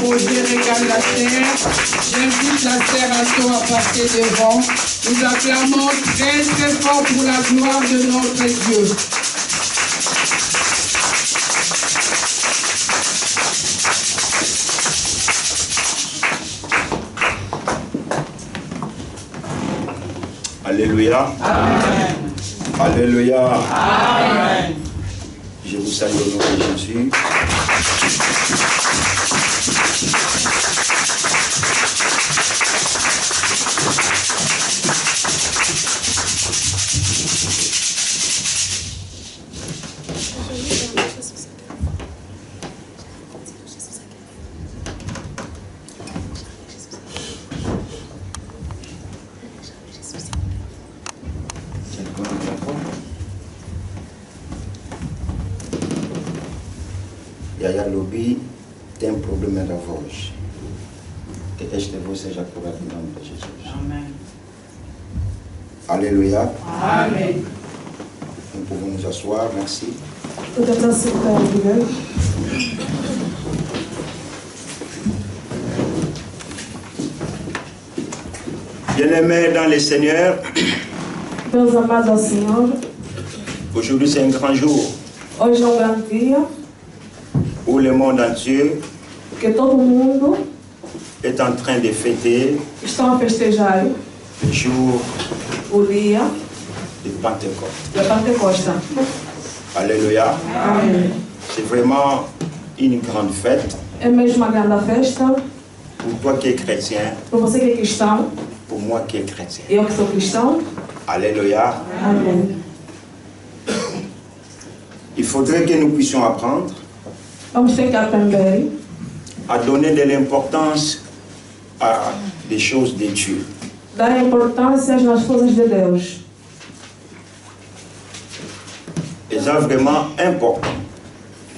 Roger régale la terre. J'invite la sœur Asso à passer devant. Nous acclamons très très fort pour la gloire de notre Dieu. Alléluia. Amen. Alléluia. Amen. Je vous salue au nom de Jésus. Yaya Lobby tem um problema da voz. Que esta voz seja curada em nome de Jesus. Amen. Alléluia. Amen. Nous pouvons nous asseoir, merci. Bien-aimés dans le Seigneur, Meus amados ao Senhor, aujourd'hui c'est un grand jour hoje é grande dia où le monde entier que todo mundo est en train de fêter está a festejar le jour o dia de Pentecôte. da Pentecosta. Alléluia. Amém. C'est vraiment une grande fête É mesmo uma grande festa pour toi qui es chrétien, para você que é cristão, pour moi qui est chrétien. eu que sou cristão. Alléluia. Amém. Il faudrait que nous puissions apprendre Vamos ter que aprender à donner de l'importance à des choses de Dieu. dar importância nas coisas de Deus. Et ça vraiment important.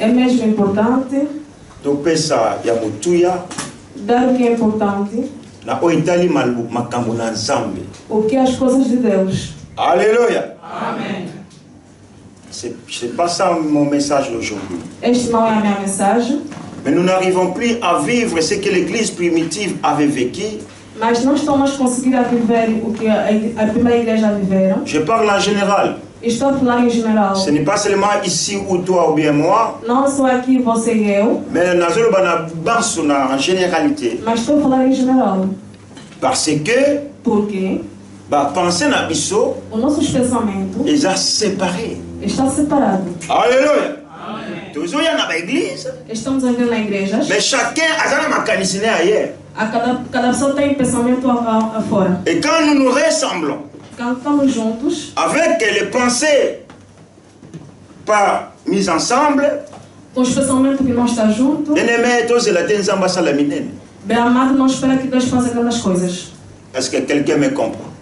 É mesmo importante Topesa ya mutuya dar o que é importante, na oitali makambo na nzambe. o que é as coisas de Deus. Alléluia. Amen. C'est pas ça mon message d'aujourd'hui. Este não é a minha mensagem, Mais nous n'arrivons plus à vivre ce que l'église primitive avait vécu. mas não estamos conseguindo viver o que a primeira igreja viveram. Je parle en général. Estou a falar em geral. Ce n'est pas seulement ici ou toi ou bien moi, Não só aqui você e eu, mais en généralité. mas estou a falar em geral. Parce que Porque penser na biso, os nossos pensamentos ils sont séparés. estão separados. Alléluia. Toujours il y a dans l'église, Estamos a ver na igreja, mais chacun a un mécanicien ailleurs. cada pessoa tem pensamento afora. Et quand nous nous ressemblons Quando estamos juntos, avec les pensées pas mises ensemble, com os pensamentos que não estão juntos, bien-aimé, tous la tenzamba salaminene. bem amado, não espera que Deus faça grandes coisas. Est-ce que quelqu'un me comprend?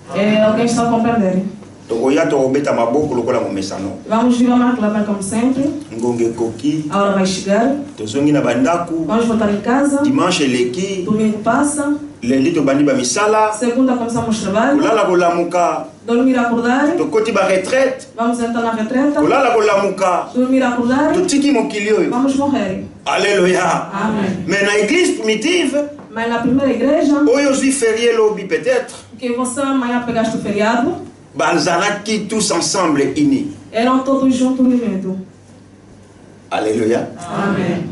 Alguém está a compreender? Tokoya tokobeta maboko lokola momesano. Vamos vir a reclamar como sempre. Ngonge koki, A hora vai chegar. tozongi na bandaku, Vamos voltar em casa. dimanche eleki, Domingo passa. lundi tobandi ba misala, Segunda começamos o trabalho. kolala kolamuka, Dormir, acordar. tokoti ba retraite, Vamos entrar na retreta. kolala kolamuka, Dormir, acordar. totiki mokili oyo. Vamos morrer. Alléluia. Amém. Mais na église primitive, Mas na primeira igreja, oyo zwi férié lobi peut-être, que você amanhã pegaste o feriado, bazalaki tous ensemble unis. eram todos juntos unidos. Alléluia. Amém.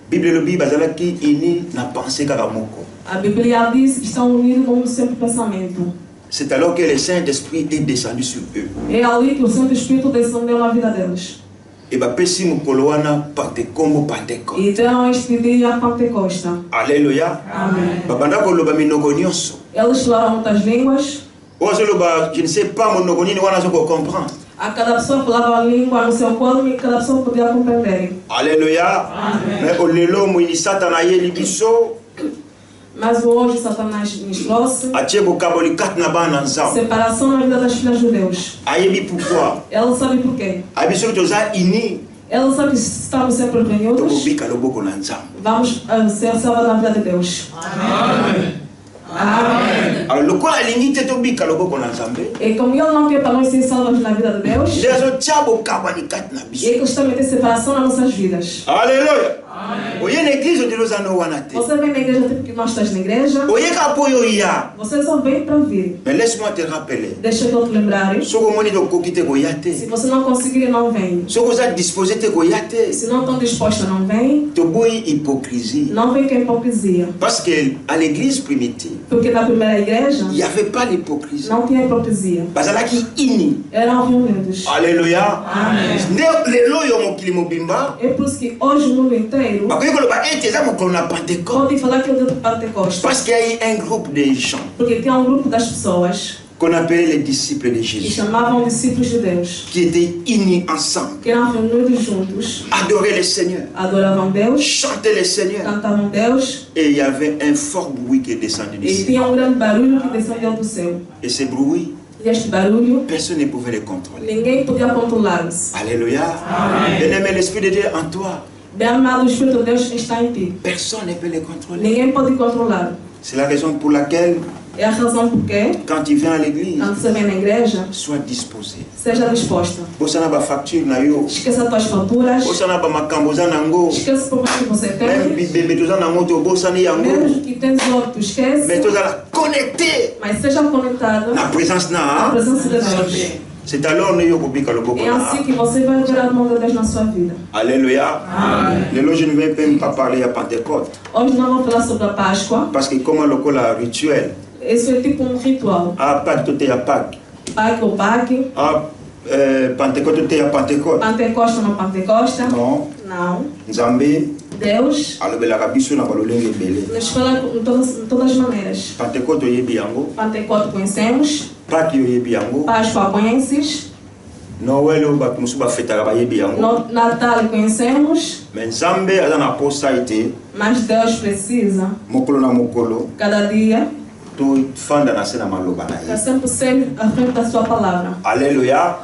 Bible lobi bazalaki unis na pensée kaka moko. A Bíblia diz que estão unidos num sempre pensamento. C'est alors que le Saint-Esprit est descendu sur eux. É ali que o Santo Espírito descendeu na vida deles. Et bapesi mokolo wana Pentekombo Pentecôte. Então, este dia, Pentecosta. Alléluia. Amém. Babanda koloba minoko nyonso. Eles falaram muitas línguas. Ozoloba, je ne sais pas monoko nini wana soko comprendre. A cada pessoa falava a língua no seu corpo e cada pessoa podia compreender. Alléluia. Mais olelo moini satana yeli biso. Mas hoje Satanás nos trouxe Atie bokaboli kat na bana nzambe. separação na vida das filhas de Deus. Ayebi pourquoi? Ela sabe por quê. Abiso toza ini. Ela sabe que se estamos sempre reunidos, Tokobika loboko na nzambe. vamos ser salvos na vida de Deus. Amen. Amém. Alors le quoi la ligne te tobika lobo kona nzambe. E como ele não quer para nós ser salvos na vida de Deus, Dezo tiabo kabani kat na e biso. ele costuma ter separação nas nossas vidas. Alléluia. Oye na église de lozano wana te. Você vem na igreja porque nós estamos na igreja, Oye ka poyo ya. você só vem para vir. Mais laisse-moi te rappeler. Deixa eu te lembrar, Soko moni do kokite ko se yate. você não conseguir, não vem. Soko za disposé te ko yate. Se não estão dispostos, não vem. To boy hypocrisie. Não vem com hipocrisia. Parce que à l'église primitive, Porque na primeira igreja, il n'y avait pas l'hypocrisie. não tinha hipocrisia. Bazalaki ini. Eram reunidos. Alléluia. Amém. Lelo yo mokili mobimba. É por isso que hoje o mundo inteiro Bakoyi koloba ete eza mokolo na Pentecôte. pode falar que é o dia de Pentecostes. Parce qu'il y a eu un groupe de gens Porque tinha um grupo das pessoas qu'on appelait les disciples de que Jésus, chamavam discípulos de Deus, qui étaient unis ensemble, que eram reunidos juntos, adoraient le Seigneur, adoravam Deus, chantaient le Seigneur. cantavam Deus, Et il y avait un fort bruit qui est descendu du e ciel. tinha um grande barulho que descia do céu. Et ce bruit, E este barulho, personne ne pouvait le contrôler. ninguém podia controlá-los. Alléluia. Bien-aimé, l'Esprit de Dieu en toi, Bem amado, o Espírito de Deus está em ti. personne ne peut le contrôler. Ninguém pode controlar. C'est la raison pour laquelle, É a razão porque, quand tu viens à l'église, quando você vem na igreja, sois disposé. seja disposta. Bosana ba facture na yo. Esqueça as tuas faturas, Bosana ba makambo za nango. esqueça os problemas que você Même tem, bébé toza nango to bosani yango. mesmo que tens outro, esquece, Mais toza la connecté. mas seja conectado La présence à na. presença de Deus. C'est alors nous yo kobika loboko É assim na. que você vai ver a mão de Deus na sua vida. Alléluia. Amém. Lelo je ne vais même pas parler à Pentecôte Hoje nós vamos falar sobre a Páscoa. parce que comme le la rituel, Isso é tipo um ritual. à Pâques tout est à Pâques. Páscoa ou Páscoa, À Pentecôte tout est à Pentecôte. Pentecosta ou não Pentecosta. Non, Não. Nzambe Deus alobelaka biso na balolenge ebele. nos fala em todas as maneiras. Pentecôte oyebi yango, Pentecosta conhecemos, Pâques oyebi yango, Páscoa conheces, Noël oyo bato mosusu bafetaka bayebi yango. Natal conhecemos, Mais Nzambe aza na posa ete mas Deus precisa, mokolo na mokolo cada dia, tofanda na se na maloba na está ye. sempre sendo à frente da sua palavra. Alléluia.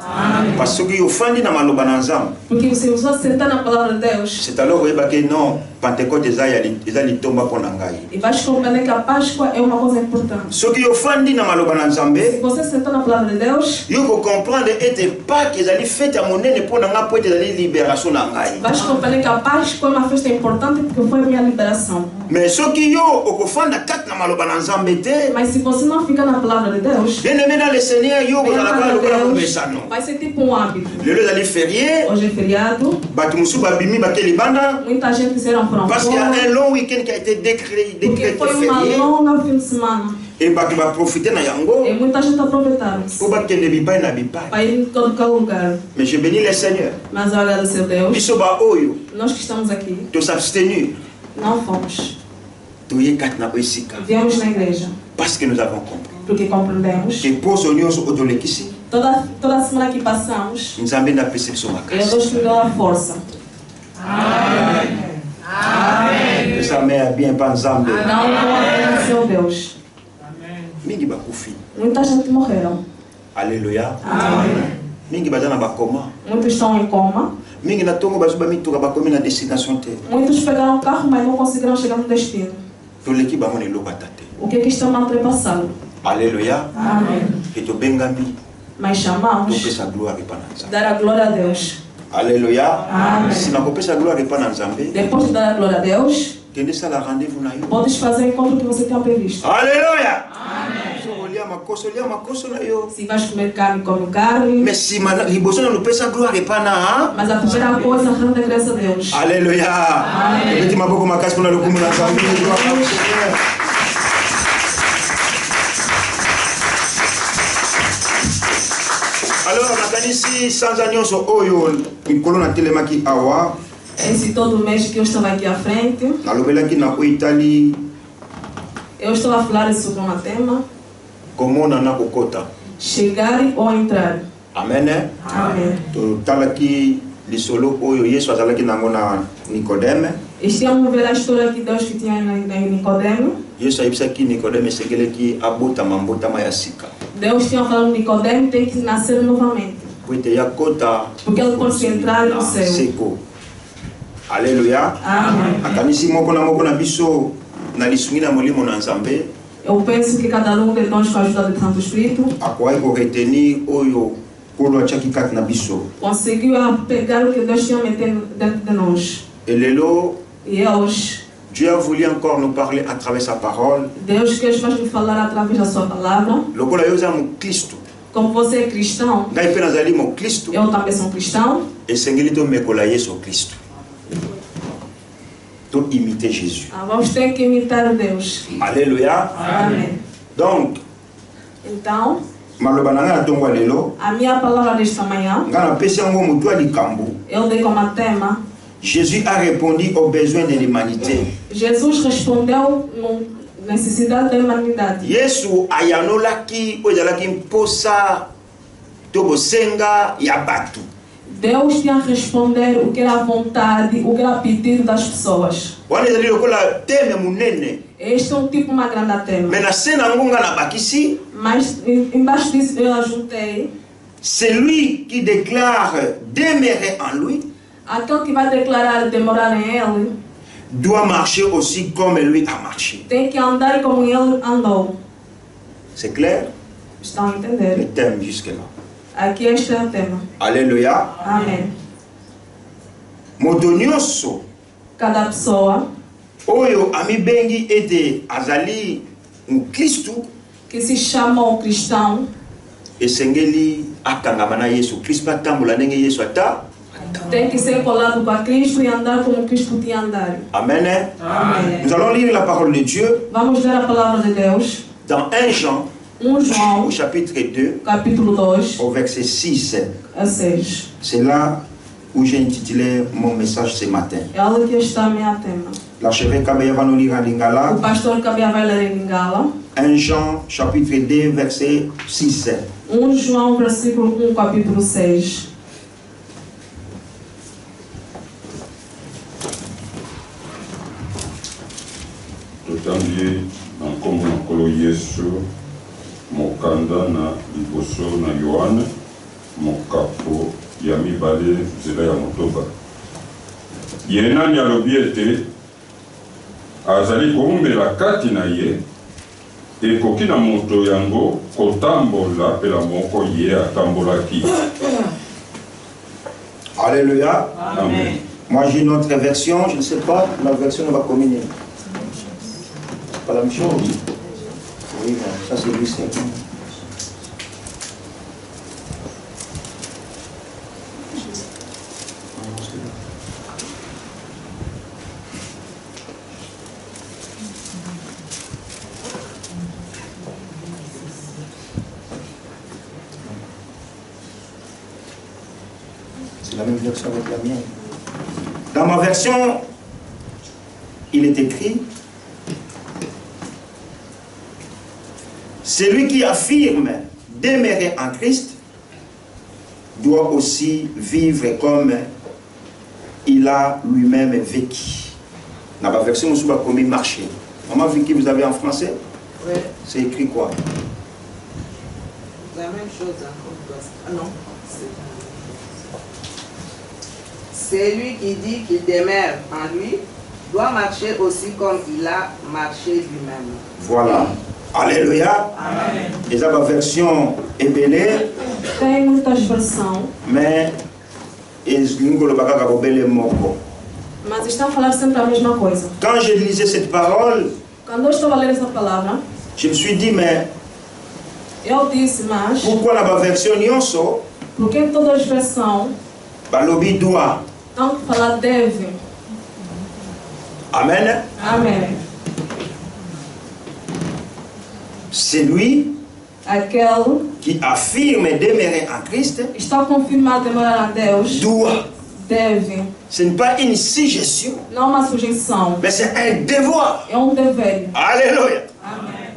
Parce que soki ofandi na maloba na Nzambe, Porque se você sentar na palavra de Deus c'est alors oyeba ke non Pentecôte eza litomba mpo na ngai. e vais compreender que a Páscoa é uma coisa importante. Soki ofandi na maloba na Se Nzambe, você sentar na palavra de Deus, yo kocomprendre ete Pâques ezali fete ya monene mpo na ngai mpo ete ezali libération na ngai. vais compreender que a Páscoa é uma festa importante porque foi a minha liberação. Mais soki yo okofanda kati na maloba na Nzambe te, Mas se você não ficar na palavra de Deus, bien-aimé dans le Seigneur, yo bem kozala kaka amado de lokola Deus, komesano. vai ser tipo um hábito. Lelo ezali férié, Hoje é feriado, bato mosusu babimi bake libanda, muita gente será para parce qu'il y a fora, un long week-end qui a été décrété porque foi uma férié, longa fim de semana et bato baprofite na yango, e muita gente aproveitaram po bakende bipai na bipai. para ir em todo lugar. Mais je bénis le Seigneur. Mas eu agradeço a Deus, Biso ba oyo, nós que estamos aqui, to s'abstenir, não fomos. toye kati na oesika. Viemos na igreja Parce que nous avons compris. porque compreendemos. Que poso nyonso otolekisi, Toda semana que passamos, Nzambe napesi biso é makasi. Deus que me deu a força. Esa mea bien pa Nzambe. Não vou agradecer ao Deus. Mingi bakufi. Muita gente morreram. Alléluia. Amém. Mingi baza na bakoma. Muitos estão em coma. Mingi na tongo bazo bamituka bakomi na destination te. Muitos pegaram o carro, mas não conseguiram chegar no destino. Toleki bango na eloko ata te. O que estão antrepassando? Alléluia. Amém. E tobengami Mas chamamos topesa gloire epa na Nzambe. dar a glória a Deus. Alléluia. Amém. Si nakopesa gloire epa na Nzambe, Depois de dar a glória a Deus, kende sala rendez-vous na yo. podes fazer o encontro que você tinha previsto. Alléluia. So olia makoso na yo. Se vais comer carne, come carne. Mais si liboso na lopesa gloire epa na Mas a primeira coisa, renda graça a Deus. Alléluia. Tobeti maboko makasi mpona lokumu na Nzambe. Gloire au Seigneur. Alors nakanisi sanza nyonso oyo mikolo natelemaki awa Esse todo mês que eu estava aqui à frente, nalobelaki na oyo etali eu estava a falar sobre um tema: komona na kokota. chegar ou entrar. Amen. Amém. Totalaki lisolo oyo Yesu azalaki nango na Nicodeme. Estamos a ver a história que Deus que tinha em Nicodemo. Yesu ayebisaki Nicodeme esengeleki abotama mbotama ya sika Deus tinha falado Nicodemo tem que nascer novamente, po ete ya kota porque ele pode se entrar no céu. seko. Alléluia. Amém. Akanisi moko na biso na lisungi na molimo na Nzambe Eu penso que cada um de nós, com a ajuda do Santo Espírito, conseguiu pegar o que Deus tinha metido dentro de nós. E hoje, Dieu a voulu encore nous parler à travers sa parole. Deus quer mais me falar através da sua palavra. Como você é cristão, eu também sou cristão. Et Seigneur me coller sur Christ. Tu imiter Jésus. Vamos ter que imitar Deus. Alléluia. Amém. Donc, então, a minha palavra desta manhã, eu dei como tema. Jésus a répondu aux besoins de l'humanité. Jesus respondeu à necessidade da humanidade. Yesu ayanolaki ozalaki mposa tobosenga ya batu. Deus tinha que responder o que era a vontade, o que era o pedido das pessoas. Este é um tipo uma grande tema. Mas embaixo disso eu ajuntei. Celui qui déclare demeurer en lui, aquele que vai declarar demorar em ele, doit marcher aussi comme lui a marché. Tem que andar como ele andou. C'est clair? Estão a entender? Le thème jusque-là. Aqui este é o tema. Alléluia. Amém. Motonioso. Cada pessoa. Oyo amibengi ete azali Cristo. Que se chamou cristão. Esengeli akangamana Yesu Cristo atambula nenge Yesu ata. Tem que ser colado com a Cristo e andar como Cristo tinha andado. Amen. Amém. Nous allons lire la parole de Dieu. Vamos ler a palavra de Deus. Dans 1 Jean. João, au chapitre 2, capítulo 2, au verset 6 a 6. C'est là où j'ai intitulé mon message ce matin. L'archevêque Kabea va nous lire en lingala. O pastor Kabea vai ler em Lingala. 1 Jean, chapitre 2, verset 6. 1 João, versículo 1, capítulo 6. Totangi na kombo na kolo Yesu mokanda na liboso na Yohane mokapo ya mibale nzela ya motoba. Ye nani alobi ete azali koumbela kati na ye ekoki na moto yango kotambola pela moko ye atambolaki. Alléluia. Amen. Moi j'ai une autre version, je ne sais pas, la version va combiner. Pas la même chose. Oui, ça c'est lui, c'est. C'est la même version avec la mienne. Dans ma version, il est écrit: celui qui affirme demeurer en Christ doit aussi vivre comme il a lui-même vécu. Dans ma version, on va comme marcher. Maman Vicky, vous avez en français? Oui. C'est écrit quoi? La même chose. Ah non. Celui qui dit qu'il demeure en lui doit marcher aussi comme il a marché lui-même. Voilà. Alléluia. Amen. Et ça, ma version est belle. Tem muitas versões. Mais Mas estão a falar sempre a mesma coisa. quand je lisais cette parole, Quando eu estava a ler essa palavra, je me suis dit, mais eu disse, mas pourquoi la version Nyonso, por que todas as versões Balobi doit? estão a falar deve? Amen. Amém. C'est lui Aquele qui affirme demeurer en Christ está confirmado demorar a Deus doit. deve. Ce n'est pas une suggestion, Não uma sujeição. mais c'est un devoir. É dever. Alléluia. Amém.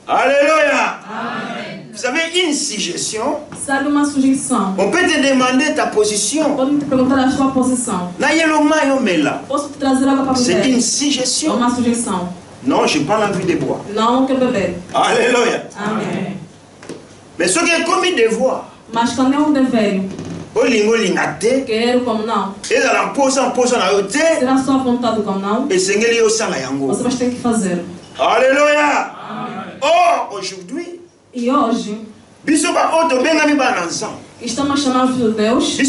Alléluia. Amém. Vous savez, une suggestion, Sabe uma sujeição? on peut te demander ta position. Pode me perguntar a sua posição. Posso te trazer algo para C'est você? une É suggestion. uma sujeição. Non, je n'ai pas l'envie de boire. Não quero beber. Alléluia. Amém. Mais ce qui est comme un devoir, Mas quando é dever, olingo lingate, quero como não. et dans la pose en pose en aote, Será sua vontade como não? et sengeli osala yango. Você vai ter que fazer. Alléluia. Or, aujourd'hui, estamos a chamar os judeus.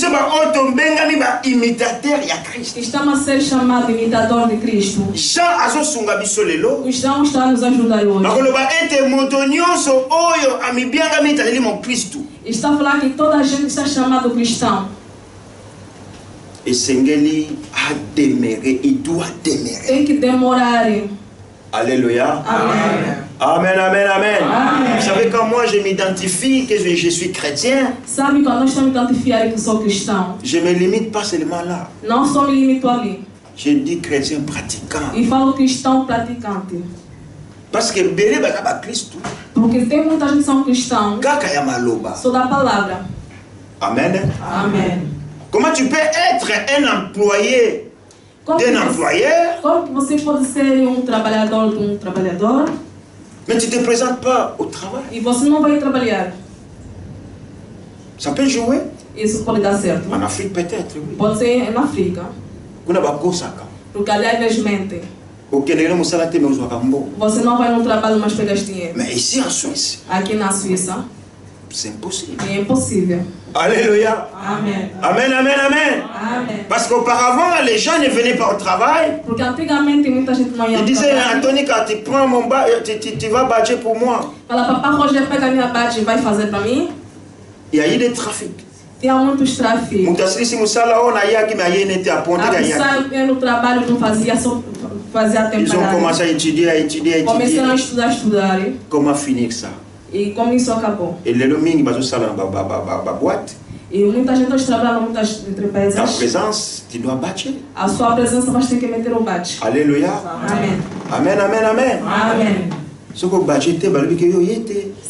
Estamos a ser chamados imitador de Cristo. O João está a nos ajudar hoje. Está a falar que toda a gente está chamado cristão. Et Sengeli a demeuré, il doit demeurer. Tem que demorar. Alléluia. Amen. Amen, amen, amen. Amen. Vous savez, quand moi je m'identifie que je suis chrétien, Sabe quando nós estamos identificados que sou cristão? je ne me limite pas seulement là. Não só me limito ali. Je dis chrétien pratiquant. E falo cristão praticante. Parce que Bélé Bakaba Christ. Porque tem muita gente que são cristãos. Sou da palavra. Amen. Amen. Comment tu peux être un employé d'un employeur? Como você pode ser trabalhador de trabalhador? Mais tu ne te présentes pas au travail. E você não vai trabalhar. Ça peut jouer? Isso pode dar certo. En Afrique peut-être, oui. Pode ser na África. Porque aliás eles mentem. Você não vai no trabalho, mas pega dinheiro. Mais ici en Suisse, aqui na Suíça, c'est impossible. É impossível. Alléluia. Amen. Amen, amen, amen. Amen. Parce qu'auparavant, les gens ne venaient pas au travail. Porque antigamente muita gente não ia Ils disaient, Anthony, quand tu prends mon badge, tu vas badger pour moi. Fala, papá Roger, pega minha badge e vai fazer para mim. Il y a eu des trafics. Tinha muitos tráficos. No trabalho não fazia, só fazia tempo. Ils ont commencé à étudier. Começaram a estudar. Comment finir ça? E como isso acabou? Et le domingue, ils ont boîte. E muita gente está trabalhando muitas empresas. Ta présence, tu dois battre. A sua presença vai ter que meter o badge. Alléluia. Amen. Amen, amen, amen. Amen. Se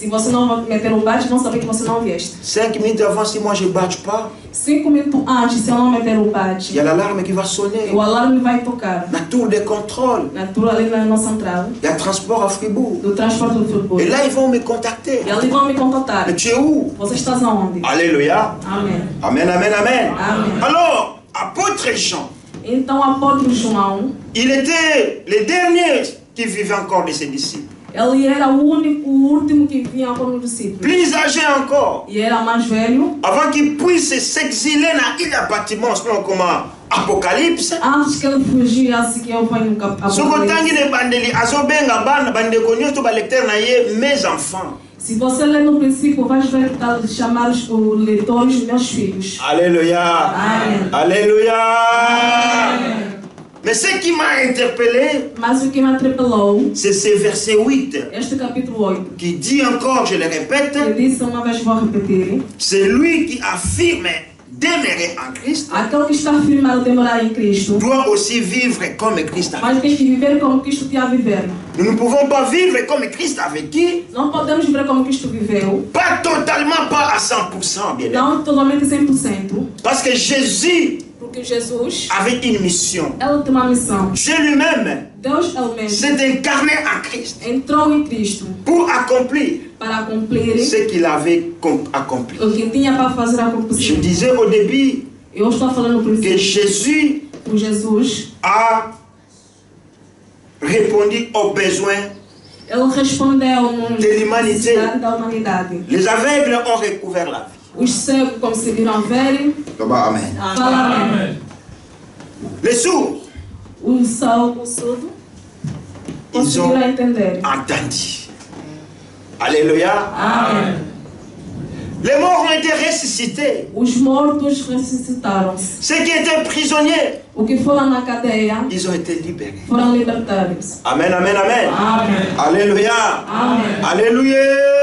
você não meter o badge, vão saber que você não vieste. 5 minutes avant, si moi je ne badge pas, 5 minutos antes, se eu não meter o badge, il y a l'alarme qui va sonner. O alarme vai tocar. La tour de contrôle. Na tour ali na central. Il y a transport à Fribourg. Do transporte do Fribourg. Et là, ils vont me contacter. E ali vão me contatar. Mais tu es où? Você está aonde? Alléluia. Amen. Amen, amen, amen. Amen. Alors, apôtre Jean. Então, apóstolo João. Il était le dernier qui vivait encore de ses disciples. Ele era o último que vinha como discípulo. Plus âgé encore. E era mais velho. Avant qu'il puisse s'exiler dans l'île à bâtiment, comme Apocalypse. Antes que ele fugisse, que eu venho no Apocalipse. Mes enfants. Se você ler no princípio, vai ver que está chamar os leitores meus filhos. Alléluia. Amen. Alléluia. Amen. Mais ce qui m'a interpellé, c'est ce verset 8 este capítulo 8, qui dit encore, je le répète, c'est lui qui affirme demeurer en Christ, aquele que está afirmado demorar em Cristo, doit aussi vivre comme Christ a mas tem que viver como Cristo tinha a viver. Nous ne pouvons pas vivre comme Christ a vécu. Não podemos viver como Cristo viveu. Pas totalement, pas à 100%, bien. Não totalmente 100%. Parce que Jésus Porque Jesus avait une mission. Ele tem uma missão. Dieu lui-même s'est incarné en Christ. Entrou em Cristo. Pour accomplir. Para cumprir ce qu'il avait accompli. O que tinha para fazer acontecer. Je disais au début. Eu estou falando no princípio. Que Jesus a répondu aux besoins. Ele respondeu de l'humanité. Da humanidade. Les aveugles ont recouvert la vie. Os cegos conseguiram ver. Amen. Fala amém. Les sourds. O surdo. Conseguiram entender. Entendu. Alléluia. Amen. Les morts ont été ressuscités. Os mortos ressuscitaram. Ceux qui étaient prisonniers. O que foram na cadeia. Ils ont été libérés. Foram libertados. Amen, amen, amen. Amen. Alléluia. Amen. Alléluia.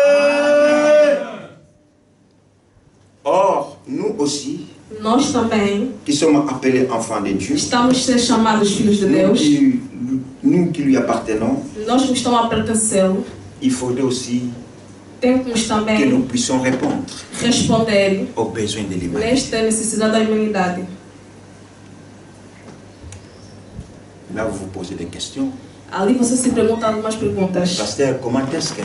Or, nous aussi, nós também, qui sommes appelés enfants de Dieu, estamos ser chamados filhos de Deus, nous qui lui appartenons, nós que estamos a pertencê-lo, il faudrait aussi temos também que nous puissions responder aux besoins de l'humanité. Nesta necessidade da humanidade. Là, vous vous posez des questions. Ali você se pergunta algumas perguntas. Pasteur, comment est-ce que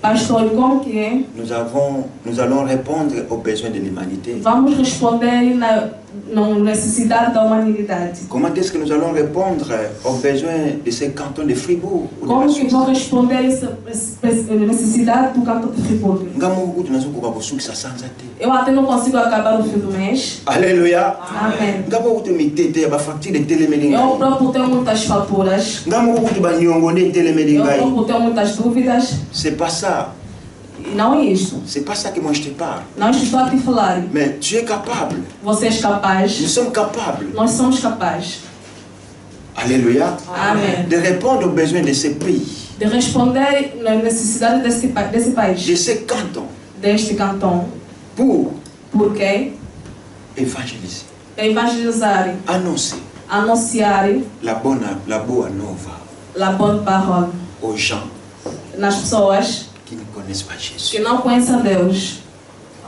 Pastor, como que é? Nous allons répondre aux besoins de l'humanité. Vamos responder necessidade da humanidade. Comment est-ce que nous allons répondre aux besoins de ces cantons de Fribourg? Como que vão responder a essa necessidade do canton de Fribourg? Eu até não consigo acabar o fim do mês. Alléluia. Amém. Eu próprio tenho muitas faturas. Eu próprio tenho muitas dúvidas. C'est pas ça. Não é isto. C'est pas ça que moi je te parle. Não estou a te falar. Mais tu es capable. Você é capaz. Nous sommes capables. Nós somos capazes. Alléluia. Amém. De répondre aux besoins de ces pays. De responder às necessidades desse país. De ces cantons. Deste canton. Por quê? Évangéliser. Evangelizar. Annoncer. Anunciar. La boa nova. La bonne parole. Aux gens. Nas pessoas. Qui ne connaissent pas Jésus. Que não conhecem a Deus.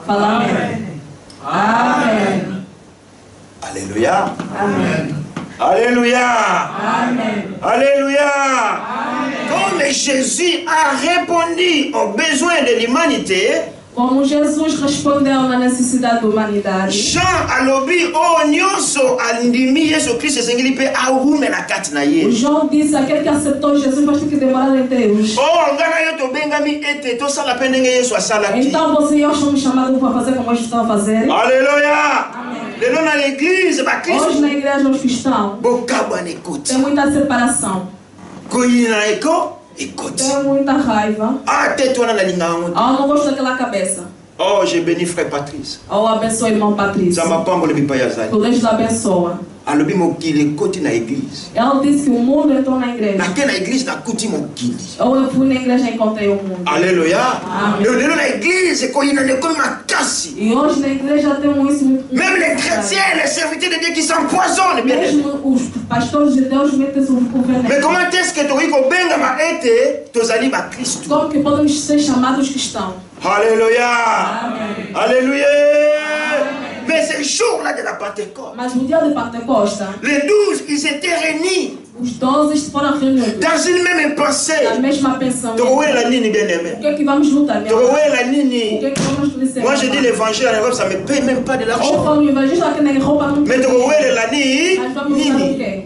Fala amém. Amém. Alléluia. Amém. Alléluia. Amém. Alléluia. Amém. Comme Jésus a répondu aux besoins de l'humanité, como Jesus respondeu na necessidade da humanidade. Jean alobi o nyonso alindimi Yesu Kristo sengeli pe aume na kati na ye. João disse aquele que aceitou Jesus vai ter que demorar em Deus. Oh, ngana yo to bengami ete to sala pe ndenge Yesu asala ti. Então você e eu somos chamados para fazer como Jesus estava a fazer. Alléluia. Lelo na l'église ba Cristo. Hoje na igreja os cristãos. Bokabwa n'écoute. Tem muita separação. Koyina eko. Écoute. Tem muita raiva. Ah, tais-toi na linga honte. Ah, não gosto daquela cabeça. Oh, j'ai béni frère Patrice. Oh, abençoe irmão Patrício. Zamba pambo le bipayazali. Que Deus abençoa. Alobi mokili koti na église. Ela disse que o mundo entrou na igreja. Naquela église na kuti mokili. Eu fui na igreja e encontrei o mundo. Alléluia. Amém. Eu lelo na église koyina ne komi makasi. E hoje na igreja temos isso muito. Même les chrétiens, les serviteurs de Dieu qui s'empoisonnent bien. Mesmo os pastores de Deus metem o veneno. Mais comment est-ce que tu rico benga ma ete tozali ba Christ? Como que podemos ser chamados cristãos? Alléluia. Amém. Alléluia. Mais ce jour-là de la Pentecôte, Mas no dia de Pentecoste, les 12, ils étaient réunis os 12 foram reunidos dans une même pensée. na mesma pensão. Toroué la nini bien aimé. O que é que vamos lutar, meu Toroué irmão? la O que nini. é que vamos dizer? Moi je dis l'évangile en Europe, ça me paye même pas de Ou l'argent. falo o evangelho aqui na Europa não Mais tem. Toroué la Mas vamos usar o nini. quê?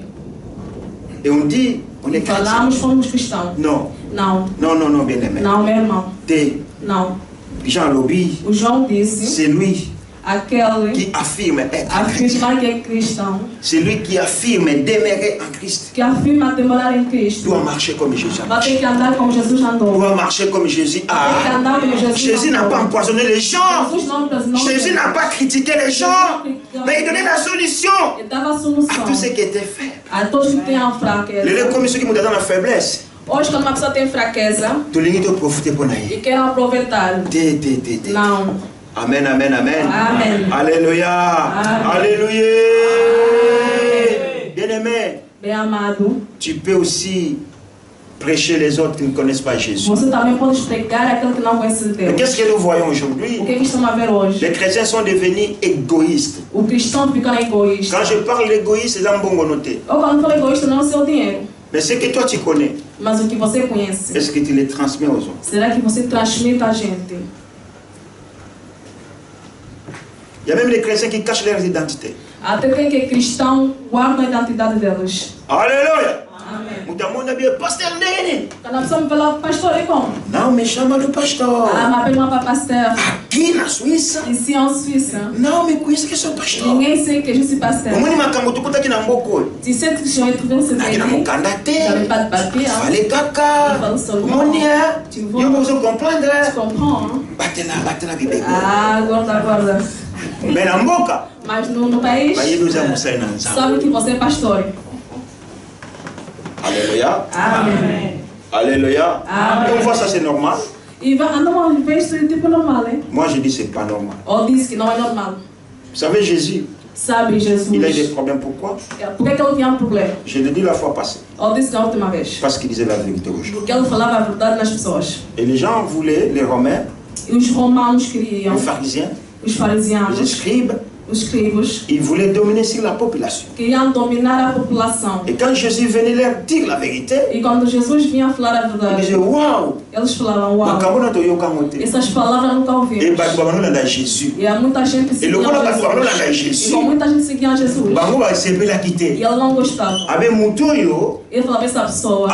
Et on dit, on est chrétien. Falamos, fomos cristãos. Non, Não, non, non, non, bien aimé. não, meu irmão. T'es Não. Jean Lobby, O João disse, c'est lui aquele qui affirme être en Christ. afirma que é cristão, C'est lui qui affirme demeurer en Christ. que afirma demorar em Cristo, Doit marcher comme Jésus a vai marché. ter que andar como Jesus andou. Doit marcher comme Jésus Vai ter que a. andar como Jesus Jésus n'a andou. pas empoisonné les gens. Jesus não aprisionou. Jésus n'a pas critiqué les gens. Mais il donnait la solution Ele dava a à solução tous ceux qui étaient faibles. a todos que têm a fraqueza. Les comme ceux qui m'ont dans la faiblesse. Hoje, quando uma pessoa tem fraqueza Tu l'as dit profiter pour naïe. e quer aproveitar, não. Amen, amen, amen. Amen. Alléluia. Amen. Alléluia. Bien-aimé, Bem amado, tu peux aussi prêcher les autres qui ne connaissent pas Jésus. você também pode pregar aquele que não conhece Mais Deus. qu'est-ce que nous voyons O aujourd'hui? que é que estamos a ver hoje? Les chrétiens sont devenus égoïstes. O cristão fica egoísta. Quand je parle d'égoïste, c'est un bon noté. Ou quando fala egoísta, não é o seu dinheiro, Mais ce que toi tu connais, mas o que você conhece. est-ce que tu les transmets aux autres? Será que você transmite a gente? Il y a même des chrétiens qui cachent leur identité. Até quem que é cristão guarda a identidade deles. Alléluia. Amém. Mutamona bien pasteur Nene. Quando a pessoa me fala, pastor, é como? Não me chama de pastor. Ah, mas pede uma para pastor. Aqui na Suíça. Ici en Suisse, Não me conhece que sou pastor. ninguém sei que je suis pasteur. Omoni makambo tukuta aqui na Mboko. Tu sais que j'ai trouvé ce Aqui na pays. mukanda J'avais te. pas de papier. Hein. Fale kaka. Fale seulement. Omoni hein. Tu vois. Yo vous comprendre. Tu comprends, hein? Batela bibeko. Ah, guarda. Mais na mboka. Mas no país, Bayebi uza musai na nzambe. sabe que você é pastor. Alléluia. Amém. Alléluia. Amen. Et on voit ça c'est normal. E vai andar uma vez tipo normal, hein? Moi je dis c'est pas normal. Ou diz que não é normal. Vous savez Jésus, Sabe, Jesus. il a eu des problèmes pourquoi? Por que ele tinha um problema? Je l'ai dit la fois passée. Ou disse na última vez. Parce qu'il disait la vérité aux gens. Porque ele falava a verdade nas pessoas. Et les gens voulaient, les Romains, E os romanos queriam, les pharisiens, os les fariseus, scribes, Ils voulaient dominer sur la population. Queriam dominar a população. Et quand Jésus venait leur dire la vérité, E quando Jesus vinha falar a ils verdade, disaient waouh, eles falavam, uau, essas palavras nunca et ouvimos. Jésus. E há muita gente Et le seguindo monde a Jesus. E com muita gente seguia Jesus. E ele não gostava. Ele falava, essa pessoa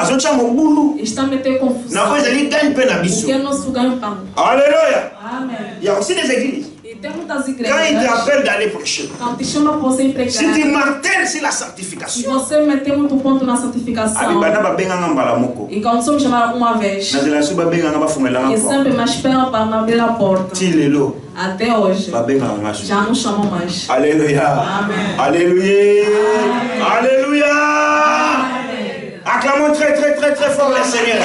está a meter confusão. Porque nosso ganho pão. Alléluia. Amém. Il y a aussi des églises. E tem muitas Quand il igrejas. t'appelle d'aller prêcher, Quand te chama para você pregar. si tu martèles sur la Se sanctification, você meter muito ponto na santificação. E quando somos chamados uma vez. E sempre me esperam para me abrir a porta. Até hoje. Já não chamam mais. Alléluia. Amen. Alléluia. Amen. Alléluia. Amen. Acclamons très très très très fort le Seigneur.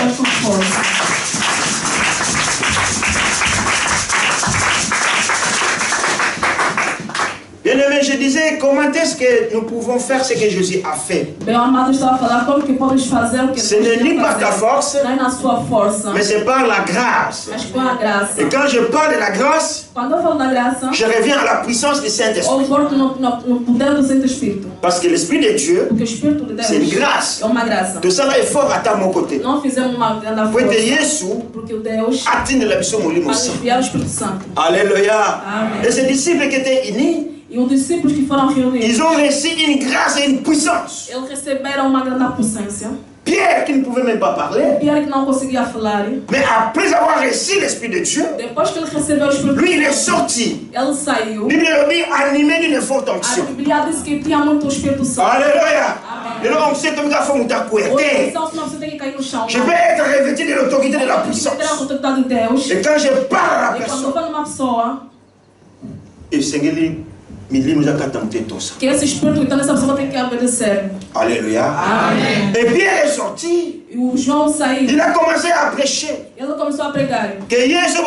Bien aimé, je disais, comment est-ce que nous pouvons faire ce que Jésus a fait? Ce n'est ni par ta force, mais c'est par la grâce. Et quand je parle de la grâce, je reviens à la puissance du Saint-Esprit. Parce que l'Esprit de Dieu, c'est une grâce. Tout ça là est fort à ta mon côté. Pour que Jésus atteigne la mission de Alléluia. Et ces disciples qui étaient unis, E os discípulos que foram reunidos, ils ont reçu une grâce et une puissance. eles receberam uma grande potência. Pierre qui ne pouvait même pas parler, Pierre que não conseguia falar, mais après avoir reçu l'Esprit de Dieu, depois que ele recebeu o Espírito, lui il est sorti. ele saiu. Bible dit animé d'une forte A onction. Bíblia diz que tinha muito Espírito Santo. Alléluia. Et donc on sait comme ça faut nous t'acouerter. Você tem que cair no chão. Je peux être revêtu de l'autorité de la puissance. Ter a autoridade de Deus. Et quand je parle à la E quando personne, fala uma pessoa, et Seigneur nous a tenté tout ça. que esse Espírito que está nessa pessoa tem que obedecer. Alléluia. Amém. Et Pierre est sorti. E o João saiu. Il a commencé à prêcher. Ele começou a pregar. Que Yesu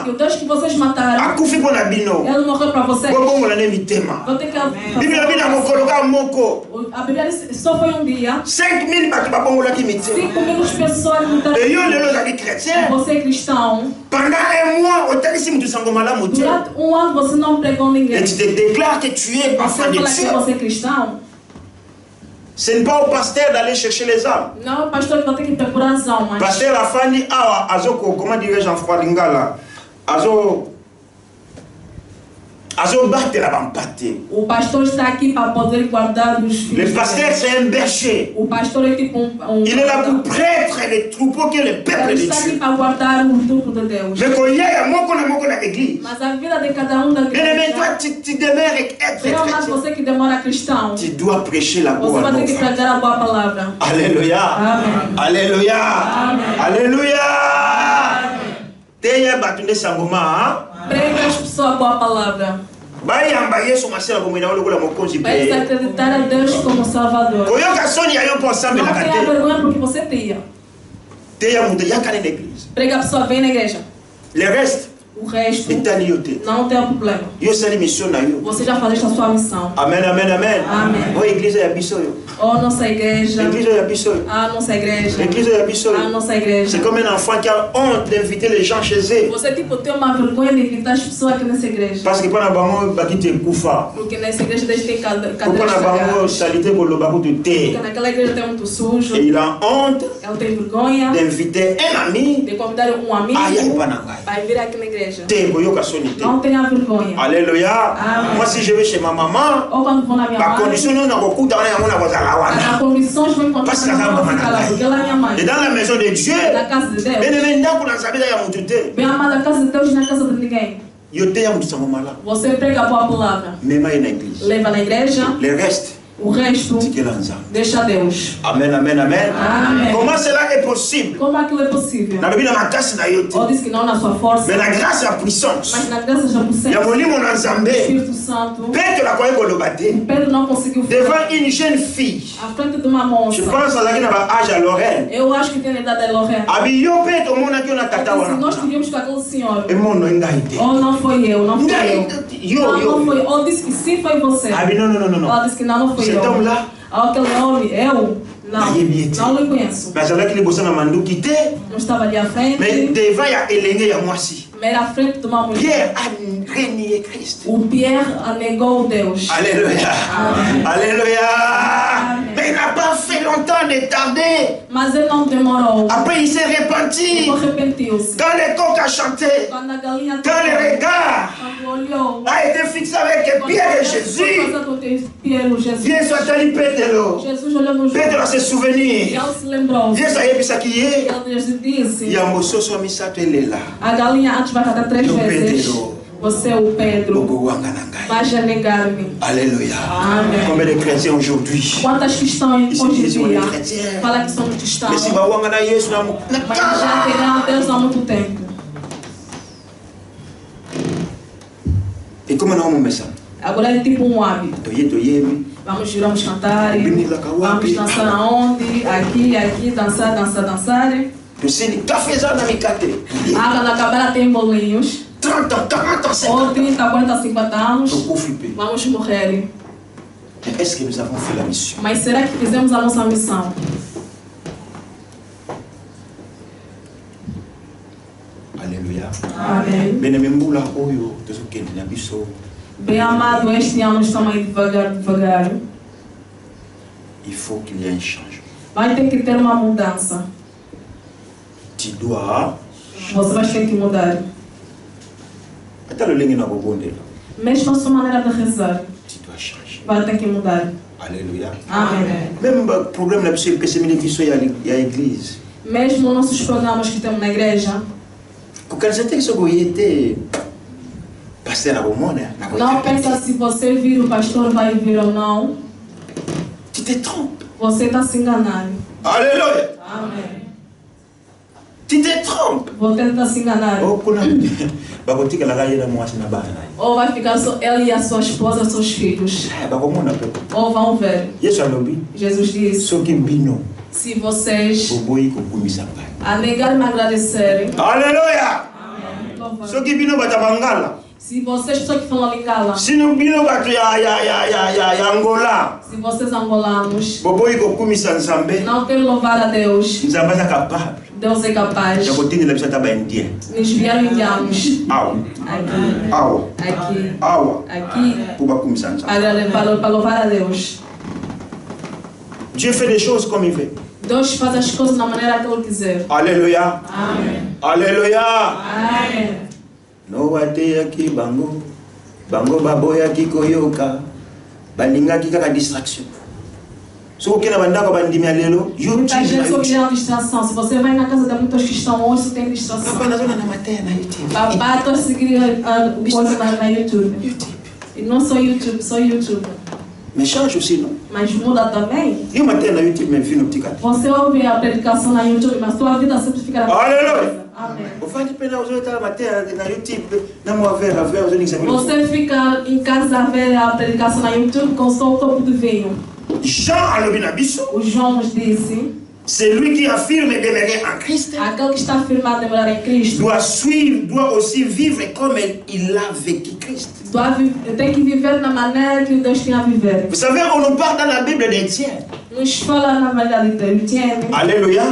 Que o Deus que vocês mataram, akufi pona bino. ele morreu para vocês. Bongo na mitema. Vão ter que Bible dit mokoloka moko. A Bíblia diz só foi um dia. 5000 batu babongo la mitema. 5.000 pessoas lutaram. Et yo lelo za chrétien. Você é cristão. Pendant un mois, otalisi mutu sango malamu te. Durante um ano você não pregou ninguém. Et tu te déclares que tu es enfant de Você Dieu. fala que você é cristão. Ce n'est pas au pasteur d'aller chercher les âmes. Não, o pastor que vai ter que procurar as almas. Pasteur afani awa azoko, comment dirais-je en froid lingala, azo battre la bampate. O pastor está aqui para poder guardar os filhos. Le pasteur c'est un berger. O pastor é tipo Il est là pour prêtre les troupeaux que le peuple Ele de está aqui Dieu. para guardar o grupo de Deus. Mais quand il y a moko na église. Mas a vida de cada um da Bien aimé, igreja. toi tu demeures être Pelo menos chrétien. você que demora cristão. Tu dois prêcher la Você bonne vai ter que nouvelle. pregar a boa palavra. Alléluia. Amen. Alléluia. Amen. Alléluia. Teya batunde sangoma. Prega as pessoas a boa palavra. Bayamba Yesu masela bomwina olokola mokonzi Vai se pe. acreditar a Deus como Salvador. Koyoka soni ayo po sambe Não la tenha kate. vergonha porque você tenha. Teya mundo yakane na église. Prega a pessoa, vem na igreja. Le reste O resto etani yote. não tem problema. Yo sali mission na yo. Você já faz a sua missão. Amen amen amen. Amen. O église ya biso yo. Ou nossa igreja. L'église ya biso yo. A nossa igreja. L'église ya biso A yo. nossa igreja. C'est comme un enfant qui a honte d'inviter les gens chez eux. Você tipo tem uma vergonha de invitar as pessoas aqui nessa igreja. Parce que pana bango bakite kufa. Porque nessa igreja desde tem cadeiras Pana bango estragadas. salité koloba ko Porque te. naquela igreja tem muito sujo. Et il a honte Ela tem vergonha d'inviter un ami. de convidar um amigo Aïe aïe panangai. para vir aqui na igreja. Te koyoka soni te. Não tenha vergonha. Alléluia. Amen. Moi, si je vais chez ma maman, Ou quando vou na minha ma mãe, condition non beaucoup dans la mona kozala as wana. condições vão encontrar Parce que na ça va minha ficar lá, m'en porque ela é minha mãe. Et dans la maison de Dieu, Na casa de Deus. bien-aimé, ndako na nzambe ya mutu te. Bem amada, na casa de Deus e na casa de ninguém. Yo te ya mutu sango mala. Você prega a boa palavra. Mema na église. Leva na igreja. Le reste, O resto, tikela nzambe. deixa a Deus. Amen, amen, amen. Amen. Comment cela est possible? Como aquilo é possível? Na biblia makasi na yo te. Ou diz que não na sua força, Mais la grâce et la puissance. mas na graça já Ya possível. molimo na O nzambe. Espírito Santo. Petro akoye koloba te. Pedro não conseguiu falar. Devant une jeune fille. À frente de uma Je moça. pense azalaki na ba âge à Lorraine. Eu acho que tem a idade de Lorraine. Abi yo pe tomonaki yo na tata Porque se wana. nós tivemos com aquele senhor, Emono ngai te. ou não foi eu, não foi eu. Yo, Não, yo. não foi. Ou disse que sim foi você. Abi non, non, non, non. Ela disse que não, não foi Cet eu. homme-là Aquele homem, eu não lhe conheço. Mas ela que lhe botou na manduki te. Não estava ali à frente. Mais devant ya elenge ya mwasi. Mais à frente de uma mulher. Pierre a renié Christ. O Pierre negou Deus. Alléluia. Amen. Alléluia. Amen. Mais il n'a pas fait longtemps de tarder. Mas ele não demorou. Après il s'est repenti. Arrependeu-se. Quand le coq a chanté. Quando a galinha Quand le regard a été fixé avec Pierre et Jésus. Dieu soit-il Pétero. Pétero se souvenir. Dieu savait ça qui est. Il y a un mosso sur misato là. A galinha antes vai cantar 3 vezes. Você é o Pedro. Vai negar-me. Alléluia. Amen. Combien de chrétiens aujourd'hui? Quantas cristãos hoje em dia falam que são cristãos? Mas já pegaram Deus há muito tempo. E como não vamos começar? Agora é tipo um hábito. Vamos cantar. Vamos dançar aonde? Aqui, dançar. Água na cabana tem bolinhos. 30, 40, 50. Ou 30, 40, 50 anos. Vamos morrer. Est-ce que nous avons fait la mission? Mas será que fizemos a nossa missão? Alléluia. Amém. Bem amado, este ano estamos aí devagar. Il faut qu'il y ait un changement. Vai ter que ter uma mudança. Tu dois. Você vai ter que mudar. Mesmo a sua maneira de rezar. Tu dois changer. Vai ter que mudar. Alléluia. Amém. Même le problème là, c'est que il y a l'église. Mesmo nossos programas que temos na igreja. Não pensa se você vir o pastor vai vir ou não. Tu te trompes. Você está se enganando. Alléluia. Amém. Tu te trompes. Você está se enganando. Ou vai ficar só ele e a sua esposa, seus filhos. Ou vão ver. Jesus disse. Se vocês a negar me agradecerem. Aleluia. Se vocês só que falam Lingala. Se não bino Angola. Se vocês angolanos. Não querem louvar a Deus. Deus é capaz. Nos vieram indianos. Aqui. Para louvar a Deus. Dieu fait des choses comme il veut. Deus faz as coisas da maneira que Ele quiser. Alléluia. Amém. Alléluia. Amém. No wate aqui bango baboya aqui koyoka balinga aqui kaka distraction. Se você na banda com bandimi alelo, muita gente só quer distração. Se você vai na casa de muitos que estão hoje, tem distração. Papai na zona na matéria na YouTube. Papai está seguindo coisa na YouTube. E não só YouTube, só YouTube. Mais change aussi, non? Mas muda também. E uma tela na YouTube, meu filho, petit gâteau. Você ouve a predicação na YouTube, mas sua vida sempre fica na Aleluia. Amém. Você fica em casa a ver a predicação na YouTube com só um copo de vinho. O João nos disse. Celui qui affirme demeurer en Christ aquele que está afirmado demeurar em Cristo doit aussi vivre comme il a vécu Christ. Tem que viver na maneira que Deus tinha a viver. Vous savez, on nous parle dans la Bible d'Étienne. Nos fala na verdade de Etienne. Alléluia.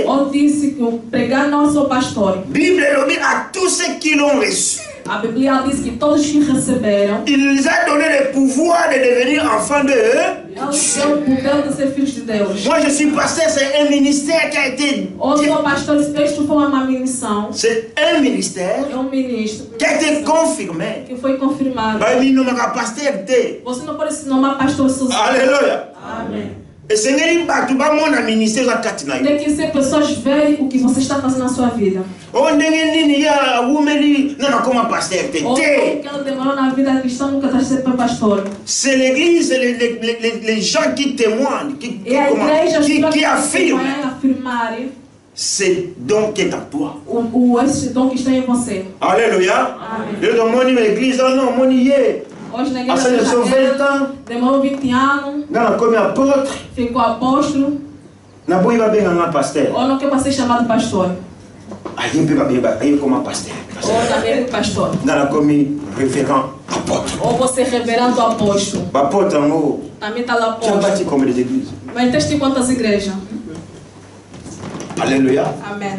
On disse que pregar não sou pastor. Bible a tous ceux qui l'ont reçu. A Bíblia diz que todos que receberam, il les a donné le pouvoir de devenir enfants de Dieu. Moi je suis pasteur, c'est un ministère qui a été. C'est un ministère qui a été confirmé. Que foi confirmado. Você não pode se nomar pastor sozinho. Alléluia. Amém. Tem que ser pessoas verem o que você está fazendo na sua vida. Ou que ela demorou na vida cristã, nunca está sendo pastor. C'est l'église, les gens qui témoignent, qui affirment. C'est donc qui est en toi. Esse dom que está em você. Alléluia. Eu tô morando na igreja, não, monier. Hoje na igreja demorou 20 anos. Não, como apóstolo. Ficou apóstolo. Na boa vai bem ganhar pastor. Ou não quer ser chamado pastor. Aí eu como pastor. Ou também pastor. Não, como reverend apôtre. Ou você reverendo apóstolo. Apôtre en haut. Também está lá Tu as apóstolo. bâti combien d'églises? Mas tens quantas igrejas? Alléluia. Amém.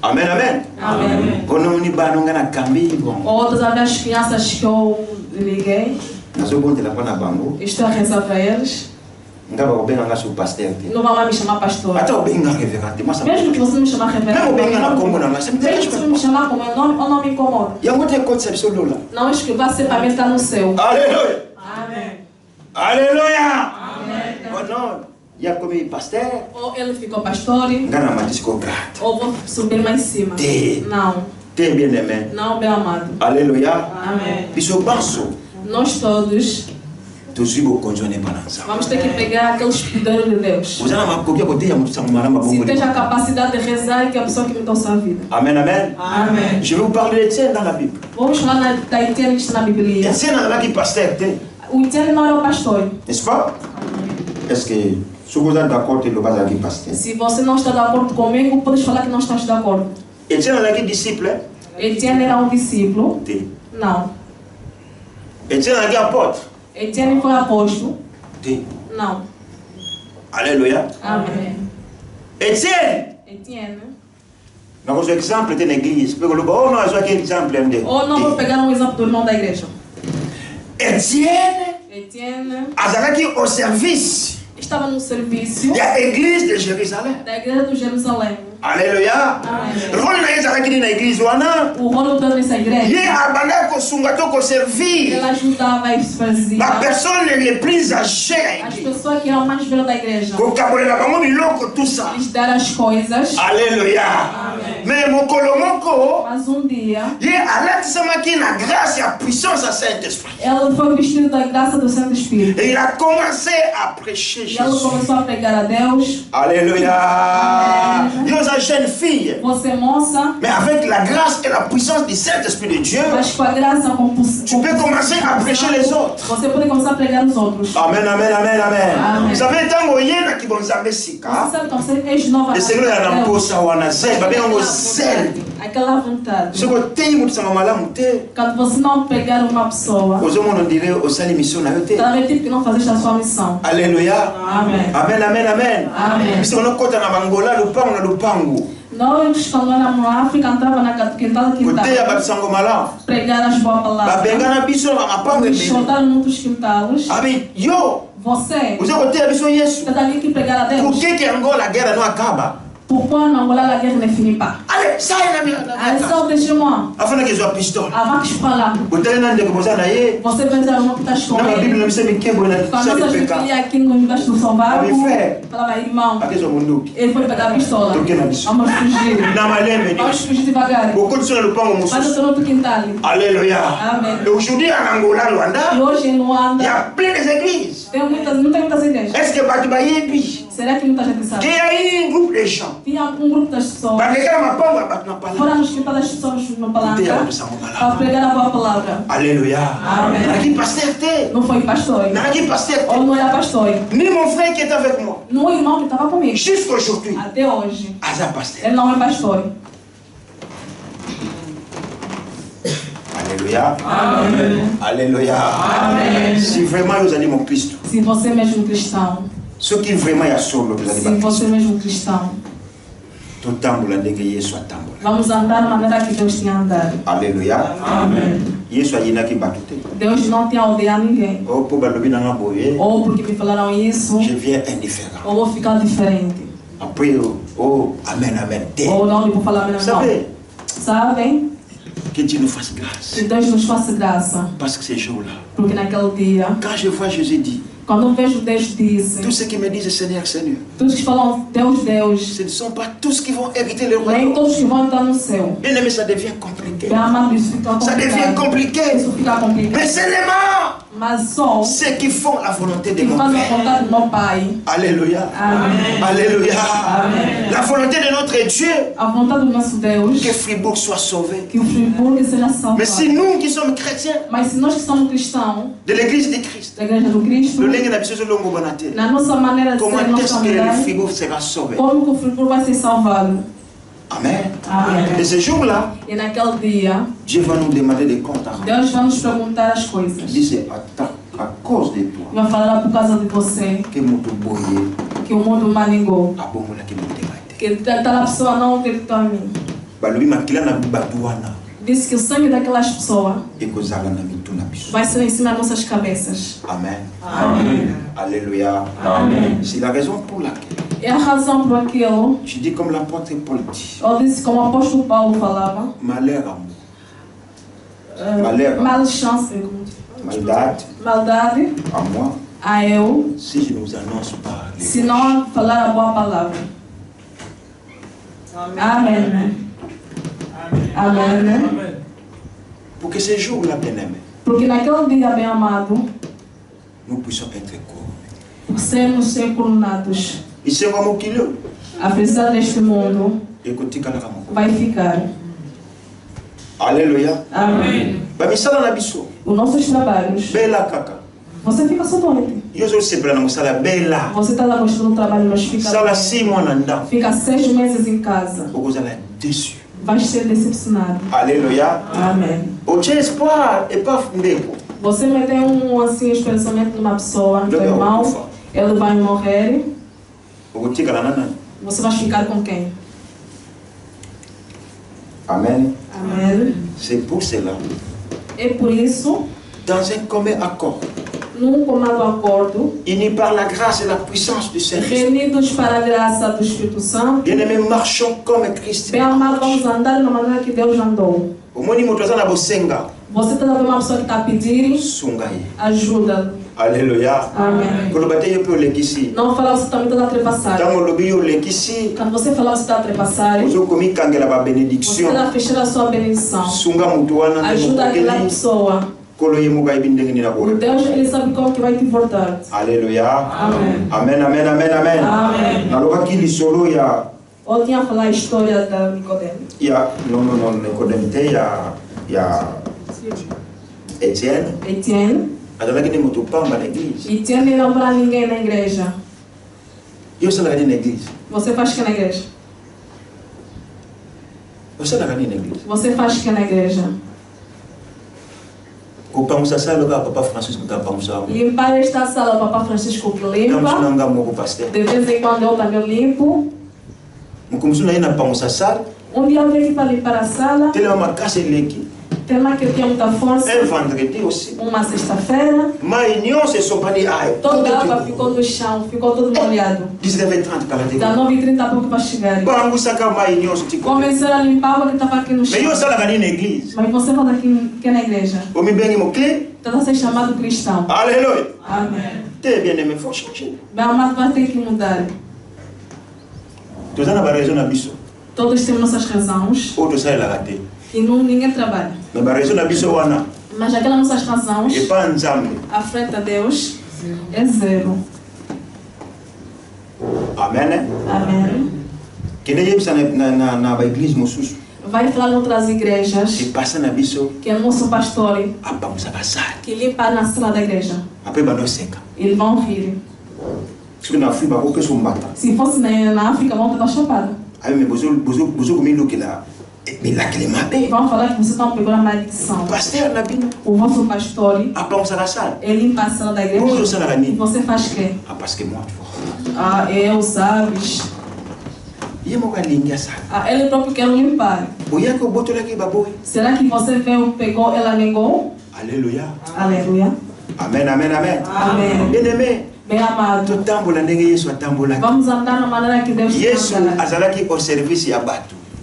Amen, amen. Amém. Quando on y va, on a cambi. Outras as crianças que eu liguei. Estou a rezar para eles. Não vai me chamar pastor. Mesmo que você me chamar reverendo. Mesmo que você me chamar como eu não me incomoda. Não acho que vai ser para mim estar no céu. Alléluia. Amém. Alléluia. Amém. Ou ele ficou pastor. Ou vou subir mais em cima. Não. Bien-aimé. Não, bem amado. Alléluia. Amém. Nós todos vamos ter que pegar aqueles poderes de Deus. Se tens a capacidade de rezar, que é a pessoa que me dá a sua vida. Amen, amen. Amém. Je vais vous parler d'Étienne dans la Bible. Vamos falar da Etienne que está na Bíblia. Etienne não era pasteur. O Etienne não era o pastor. N'est-ce pas? Est-ce que se vous êtes d'accord que le pas aqui pasteur? Se você não está de acordo comigo, podes falar que não estás de acordo. Etienne era disciple. Etienne era um discípulo? Não. Etienne era apôtre. Etienne foi apóstolo? Não. Alléluia. Amém. Etienne. Nós temos exemplo na igreja. Oh, nós temos exemplo. Ou não vou pegar um exemplo do irmão da igreja. Etienne. Azalaki au service. Estava no serviço. Da igreja de Jerusalém. Da igreja de Jerusalém. Alléluia. O rolo na igreja o rolo dele nessa igreja. Ele ajudava a fazer. A pessoa les plus âgées. As pessoas que eram mais velhas da igreja. Eles deram as coisas. Alléluia. Mais mas um dia. Ele foi vestido da graça do Santo Espírito. Et il a commencé à prêcher Jésus. Ele começou a pregar a Deus. Alléluia. Jeune fille, você moça, mais avec la grâce et la puissance du Saint-Esprit de Dieu, tu peux commencer à prêcher les autres. Você pode começar a pregar os outros. Amen, amen, amen, amen. Vous savez, tant que yena qui bon zambe sika, le Seigneur a n'imposa wana zé, ba bien zèle. Aquela vontade. Se você tem muito sama malamu te, quando você não pegar uma pessoa, os homens não dirão o sali missão na yote. Também tipo que não fazer a sua missão. Alléluia. Amen. Amen, amen, amen. Amen. Se não conta na Angola, lupango na lupango. Nós, quando éramos na África, entrava na quintal. Pregar as boas palavras. Soltar muitos quintais. Você está ali que pregar a Deus. Por que Angola a guerra não acaba? Pourquoi en Angola la guerre ne finit pas? Allez, ça y est, allez, sors de chez moi. Avant que je sois pistolet. Avant que je sois là. Você pensa uma puta escola. Não, a Bíblia não me quebra na quando nós vimos aqui no embaixo do sovaco. Falava, irmão. Ele foi pegar a pistola. Vamos fugir. Vamos fugir devagar. Mas eu estou no outro quintal. Aleluia. Amém. Aujourd'hui en Angola, Luanda. E hoje em Luanda. Il y a plein d'églises. Não tem muitas igrejas. Est-ce que Batubayebi? Será que muita gente sabe? Il y a un groupe de gens. Tinha grupo das pessoas. Foram nos quintais das pessoas no palanca. Para pregar a boa palavra. Aleluia. Amém. Aqui pasteur te. Não foi pastor. Aqui pasteur te. Ou não era pastor. Ni mon frère qui était avec moi. Não o irmão que estava comigo. Jusqu'aujourd'hui. Até hoje. Asa pasteur. Ele não é pastor. Alléluia. Amém. Alléluia. Amém. Si vraiment vous allez mon Christ. Se você mesmo cristão. Ce qui vraiment est sur le Se você mesmo cristão. Vamos andar da maneira que Deus tinha andado. Aleluia. Amém. Deus não tinha odiado ninguém. Ou porque me falaram isso. Je viens indifférent. Ou vou ficar diferente. Après, oh, amen, amen. Ou não, vou falar amen, não. Sabem? Que Dieu nous fasse grâce. Que Deus nos faça graça. Parce que ces jours-là. Porque naquele dia. Quand je vois Jésus dit. Quando eu vejo Deus diz. Tous ceux qui me disent Seigneur, Seigneur. Todos que falam Deus, Deus. Ce ne sont pas tous qui vont hériter le royaume. Nem todos que vão entrar no céu. Bien aimé, ça devient compliqué. Ça devient compliqué. Isso fica complicado. Mais seulement. Mas só. Ceux qui font la volonté de mon Père. Père. A vontade do meu Pai. Alléluia. Amém. Alléluia. Amém. La volonté de notre Dieu. A vontade do nosso Deus. Que Fribourg soit sauvé. Que o Fribourg seja salvo. Mais si nous qui sommes chrétiens. Mas se nós que somos cristãos. De l'église de Christ. Da igreja do Cristo. Na nossa maneira de comment ser, est-ce que le Fribourg sera sauvé? Como que o Fribourg vai ser salvado? Amen. Amen. Et ce jour-là, e naquele dia, Dieu va nous demander des comptes à rendre. Deus vai nos perguntar as coisas. Il dit, c'est à cause de toi Vai falar por causa de você que muito boye, que o mundo maningou. a bom que muito debate. Que aquela pessoa não acreditou em mim. Balubi makila na batuana. Disse que o sangue daquelas pessoas E kozala na mituna biso. vai ser em cima das nossas cabeças. Amen. Amen. Alléluia. Amen. C'est la raison pour laquelle É a razão por aquilo. je dis comme l'apôtre Paul dit. Eu disse como o apóstolo Paulo falava. Malheur à moi. Malheur. Malchance. Maldade à moi. A eu. Si je ne vous annonce pas. Se não falar a boa palavra. Amen. Amen. Pour que ce jour-là, bien-aimé, porque naquele dia, bem amado, nous puissions être couronés. Possamos ser coronados. Isso é como aquilo. Apesar deste mundo, vai ficar. Aleluia. Amém. Os nossos trabalhos. Bela caca. Você fica só doente. Você está lá gostando do trabalho, mas fica. Fica 6 meses em casa. Vai ser decepcionado. Aleluia. Amém. Você me tem assim, pensamento de uma pessoa, do irmão, ele vai morrer. Você vai ficar com quem? Amen. Amém. C'est pour cela. É por isso. Dans un commun accord. Num comando acordo. Unis par la grâce et la puissance du Saint-Esprit. Reunidos para a graça do Espírito Santo. Bien-aimés, marchons comme Christ. Bem amado, vamos andar na maneira que Deus andou. Você está vendo uma pessoa que está a pedir ajuda. Aleluia. Amém. Não falar você também está a trepassar. Quando você falar você está a trepassar, você está a fechar a sua benedição. Ajuda aquela pessoa. O Deus, ele sabe como que vai te voltar. Aleluia. Amém. Amen, amen, amen, amen. Amém. Eu tinha falado a história da Nicodemo. Não, Nicodemo tem, il y a Etienne. Etienne não para ninguém na igreja. Eu sou na igreja. Você faz que na igreja? Você na igreja. Você faz que na igreja? Limpar esta sala, o Papa Francisco que limpa. De vez em quando eu também limpo. Um dia eu venho aqui para limpar a sala. Tem lá que eu tinha muita força. Uma sexta-feira. Toda a água ficou no chão, ficou todo molhado. 19h30 a pouco para chegar. Começaram a limpar a água que estava aqui no chão. Mas você fala aqui que é na igreja. Está a ser chamado cristão. Aleluia. Amém. Bem amado, vai ter que mudar. Todos temos nossas razões. E ninguém trabalha. Mas aquelas nossas razões, à frente a Deus, é zero. Amém. Amém. Vai falar em outras igrejas que é nosso pastor que limpa na sala da igreja. Eles vão rir. Se fosse na África, vão estar chapados. Vão falar que você está pegando a maldição. O vosso pastor, ele limpa a sala da igreja. E você faz o quê? Eu, sabes? Ele próprio quer limpar. Será que você veio, pegou, ela negou? Aleluia. Aleluia. Amém, amém, amém. Amém. Bem-aimé. Bem amado. Vamos andar na maneira que Deus anda.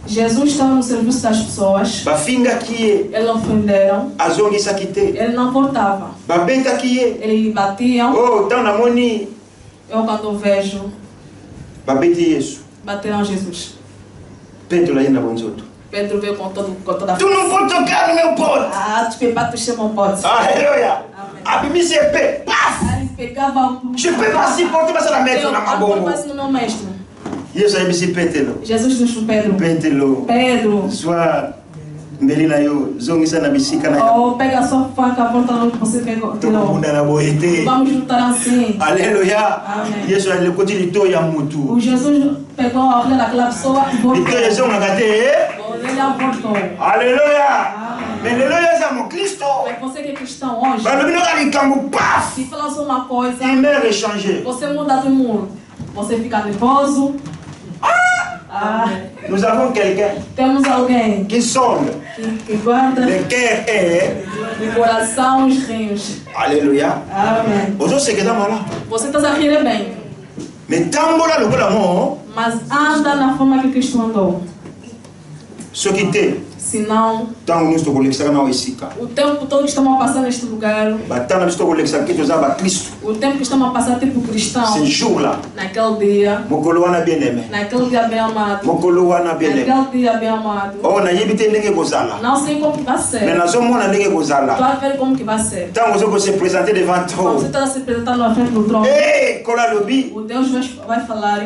Jesus estava no serviço das pessoas. Eles ofenderam. Ele não voltava. Eles batiam. Eu quando vejo. Bateram Jesus. Pedro veio com toda a Tu não pode tocar no meu pote. Tu peux pas toucher mon pote. Aleluia. A Bíblia se épée. Paf. Je peux pas supporter parce que la mettre na mão. Jesus nos Pedro. Pedro. Soit Oh, pega a sua faca, volta onde você pegou. Vamos juntar assim. Alléluia. O Jesus pegou a orelha daquela pessoa e voltou. Alléluia. Mais você que é cristão hoje, se falar só uma coisa, você muda de mundo. Você fica nervoso. Nous avons quelqu'un qui sonde que guarda le cœur et o coração os rins. Alléluia. Amém. Você está a rir bem. Mas anda na forma que Cristo andou. Senão, o tempo todo que estamos a passar neste lugar, o tempo que estamos a passar tipo cristão, naquele dia bem amado, naquele dia bem amado, não sei como que vai ser, tu vai ver como que vai ser. Quando você está se apresentando na frente do trono, o Deus vai falar,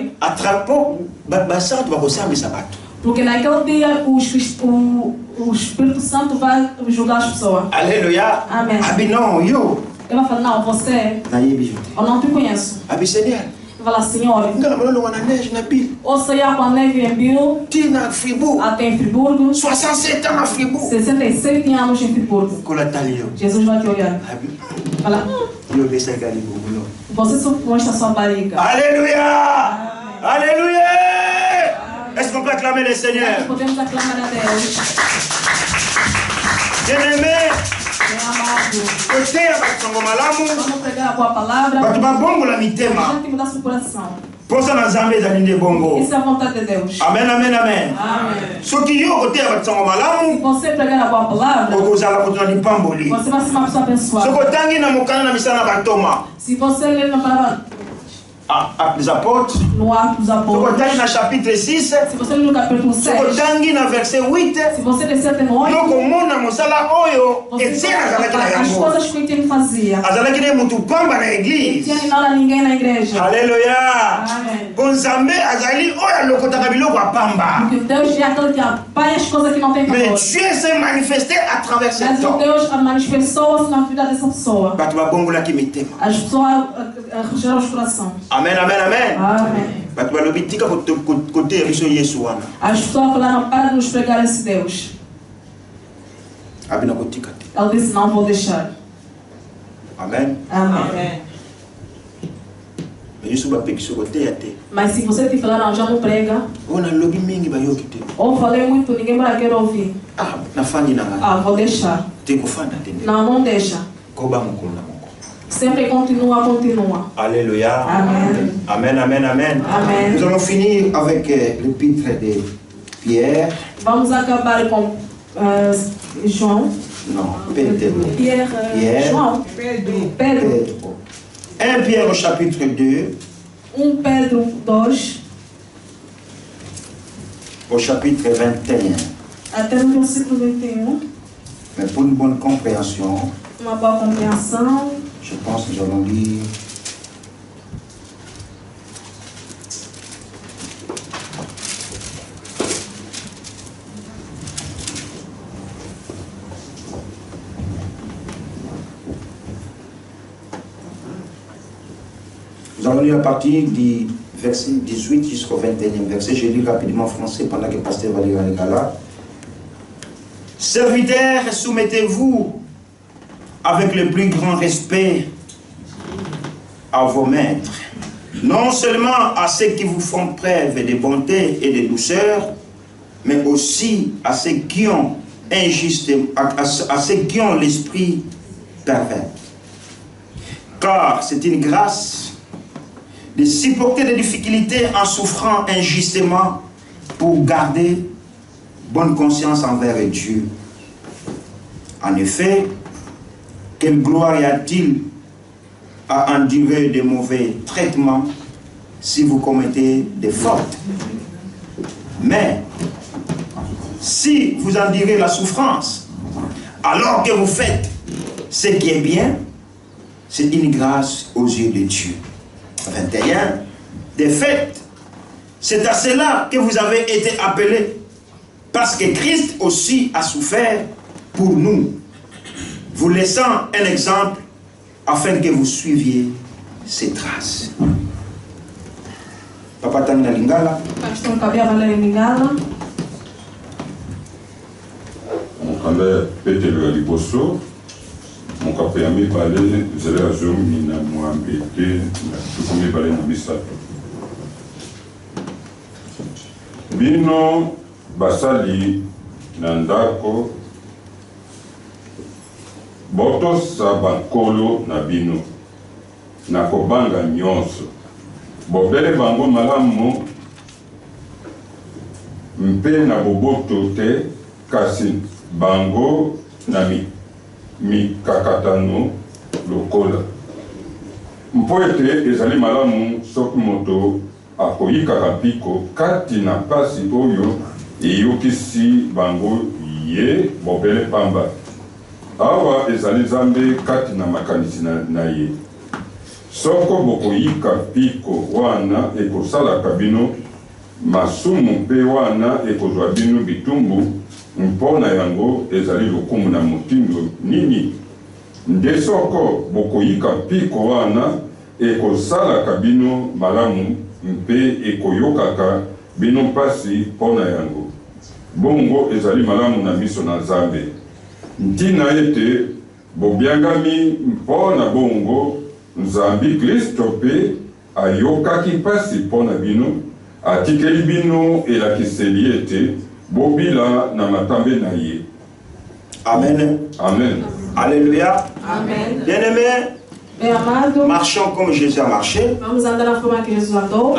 porque naquele dia o Espírito Santo vai julgar as pessoas. Alléluia. Amém. Eu vai falar, não, você, eu não te conheço. Eu vou falar, Senhor, ou saia com a neve em Bill, até em Friburgo, 67 anos em Friburgo. Jesus vai te olhar. Fala, você só mostra sua barriga. Alléluia. Alléluia. Est-ce qu'on peut acclamer le Seigneur? Podemos aclamar a Deus. Bien-aimé, vamos pregar a boa palavra. A gente muda seu coração. Isso é a vontade de Deus. Amen, amen, amen. Se você pregar a boa palavra, você vai ser uma pessoa abençoada. Se você ler na palavra des apôtres, no Atos dos Apóstolos, no chapitre 6, se você ler no capítulo 6, no verset 8, se você descer até no 8, as coisas que o Etienne fazia. Etienne não era ninguém na igreja. Alléluia. Porque Deus é aquele que apanha as coisas que não tem valor. Mais Dieu s'est manifesté à travers cet homme. Deus manifestou-se na vida dessa pessoa. As pessoas geram os corações. Amen, amen, amen. As pessoas falaram, para de nos pregar esse Deus. Ele disse, não vou deixar. Amen. Amém. Mas se você te falar, não, já não prega. Ou falei muito, ninguém vai querer ouvir. Vou deixar. Não deixa. Sempre continua. Alléluia. Amen. Amen, amen, amen. Amen. Nous allons finir avec l'épître de Pierre. Vamos acabar com João. Non, Pedro. Pierre. João. Pedro. 1 Pierre au chapitre 2. 1 Pedro 2. Au chapitre 21. Até no versículo 21. Mais pour une bonne compréhension, uma boa compreensão, je pense que nous allons lire à partir du verset 18 jusqu'au 21e verset. Je lis rapidement en français pendant que le pasteur va lire en lingala. Serviteurs, soumettez-vous avec le plus grand respect à vos maîtres, non seulement à ceux qui vous font preuve de bonté et de douceur, mais aussi à ceux qui ont l'esprit pervers. Car c'est une grâce de supporter des difficultés en souffrant injustement pour garder bonne conscience envers Dieu. En effet, quelle gloire y a-t-il à endurer de mauvais traitements si vous commettez des fautes? Mais si vous endurez la souffrance alors que vous faites ce qui est bien, c'est une grâce aux yeux de Dieu. 21. De fait, c'est à cela que vous avez été appelés, Parce que Christ aussi a souffert pour nous, vous laissant un exemple afin que vous suiviez ses traces. Papa Tangina Lingala. Pastor Kabia Valérie Lingala. Mokanda Petelo Liboso. Mokapea mibale zele azomi na mwambete na tuku mibale na misato. Bino basali na ndako botosa bankolo na bino na kobanga nyonso bobele bango malamu mpe na boboto te kasi bango na mikakatano lokola mpo ete ezali malamu soki moto akoyikaka mpiko kati na pasi oyo eyokisi bango ye bobele pamba awa ezali Nzambe kati na makanisi na ye soko bokoyika mpiko wana ekosalaka bino masumu mpe wana ekozwa bino bitumbu mpona yango ezali lokumu na motindo nini nde soko bokoyika mpiko wana ekosalaka bino malamu mpe ekoyokaka bino mpasi mpona yango bongo ezali malamu na miso na Nzambe ntina ete bobiangami mpona bongo Nzambi Kristo pe ayokaki mpasi mpona bino atikeli bino elakiseli ete bobila na matambe na ye. Amen. Amen. Alléluia. Amen. Bien-aimés, marchons comme Jésus a marché. Vamos andar na forma que Jesus andou.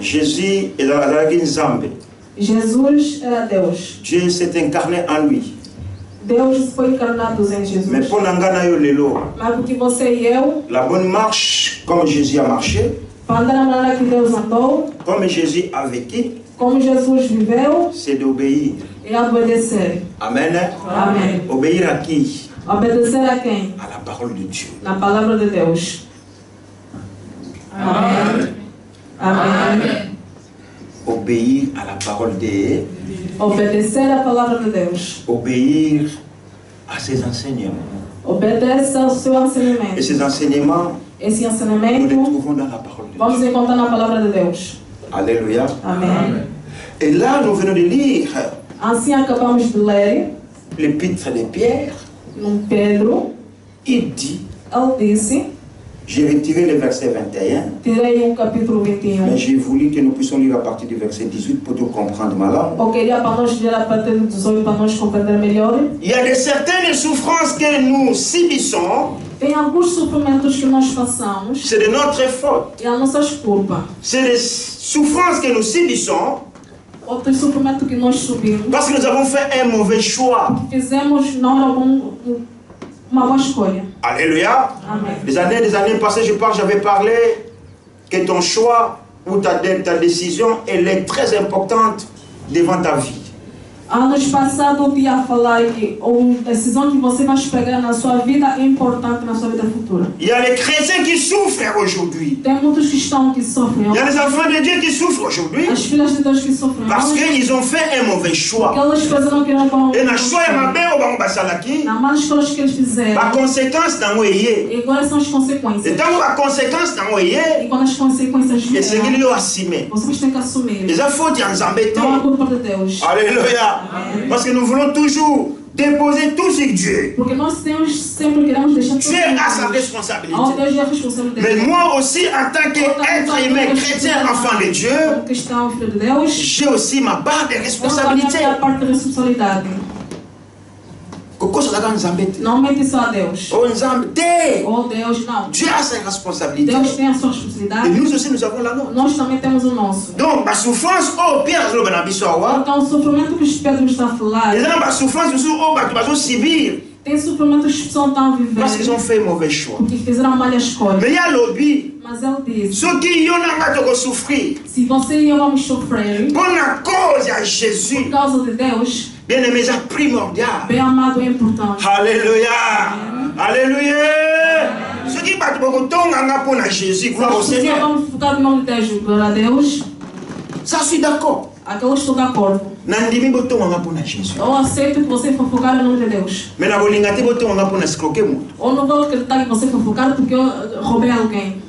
Jésus est dans la Nzambe. Jesus era Deus. Dieu s'est incarné en lui. Deus foi encarnado em Jesus. Mais pour n'angana yo lelo. Mas porque você e eu, la bonne marche comme Jésus a marché. Para andar na maneira que Deus andou. Comme Jésus a vécu. Como Jesus viveu. C'est d'obéir. E obedecer. Amen. Amen. Obéir à qui? Obedecer a quem? À la parole de Dieu. Na palavra de Deus. Amen. Amen. Obéir à la parole de Dieu. Obedecer a palavra de Deus. Obéir à ses enseignements. Obedece ao seu ensinamento. Et ces enseignements, esse ensinamento, nous les trouvons dans la parole de Dieu. Vamos encontrar na palavra de Deus. Alléluia. Amen. Et là, nous venons de lire assim acabamos de ler l'épître de Pierre. Pedro, il dit, ele disse, j'ai retiré le verset 21, tirei capítulo 21, mais j'ai voulu que nous puissions lire à partir du verset 18 pour tout comprendre ma langue. Eu queria para nós ler a partir do 18 para nós compreender melhor. Il y a de certaines souffrances que nous subissons. Tem alguns sofrimentos que nós passamos. C'est de notre faute. É a nossa culpa. C'est des souffrances que nous subissons. Outros sofrimentos que nós subimos. Parce que nous avons fait un mauvais choix. Fizemos não uma boa escolha. Alléluia. Amen. Des années passées, j'avais parlé que ton choix ou ta décision, elle est très importante devant ta vie. Anos passados eu ia falar que a decisão que você vai pegar na sua vida é importante na sua vida futura. Il y a les chrétiens qui souffrent aujourd'hui. Tem muitos cristãos que sofrem. Il y a les enfants de Dieu qui souffrent aujourd'hui. As filhas de Deus que sofrem. Parce qu'ils ont fait un mauvais choix. Elas fizeram que não vão. Et na choix ma bem ou vão passar aqui. Na má escolhas que eles fizeram. A conséquence não é. E agora são as consequências. Então a conséquence não é. E quando as consequências vêm. Esse que ele assumir. Vocês têm que assumir. Eles faut te enzamber. Não é culpa de Deus. Alléluia. Parce que nous voulons toujours déposer tout sur Dieu. Porque nós sempre queremos deixar tudo. Dieu a sa responsabilité. Deus é a responsabilidade. Mais moi aussi, en tant qu'être humain, chrétien, enfant de Dieu, cristão, filho de Deus, j'ai aussi ma part de responsabilité. Eu a parte de responsabilidade. Não mente só a Deus. Oh Deus, não. Dieu a sa responsabilité. Deus tem a sua responsabilidade. Et nous aussi, nous avons la nôtre. Nós também temos o nosso. Donc, la souffrance, oh, Pierre, então, o sofrimento que Pedro está a falar. La souffrance, oh, subir. Tem sofrimentos que estão a viver. Parce qu'ils ont fait mauvais choix. Porque fizeram mal escolha. Mais il y a lobby. Mas ele disse. Ceux qui ont souffrir. Se você e eu vamos sofrer. Pour la cause à Jésus. Por causa de Deus. Bien-aimé, c'est primordial. Bem amado é importante. Alléluia. Alléluia. Ceux qui battent beaucoup de temps pour Jésus, gloire au Seigneur. Vamos focar no nome de Deus, glória a Deus. Ça, je suis d'accord. Aquela estou de acordo. Eu aceito que você fofocar em nome de Deus. Ou não vou acreditar que você fofocar porque eu roubei alguém.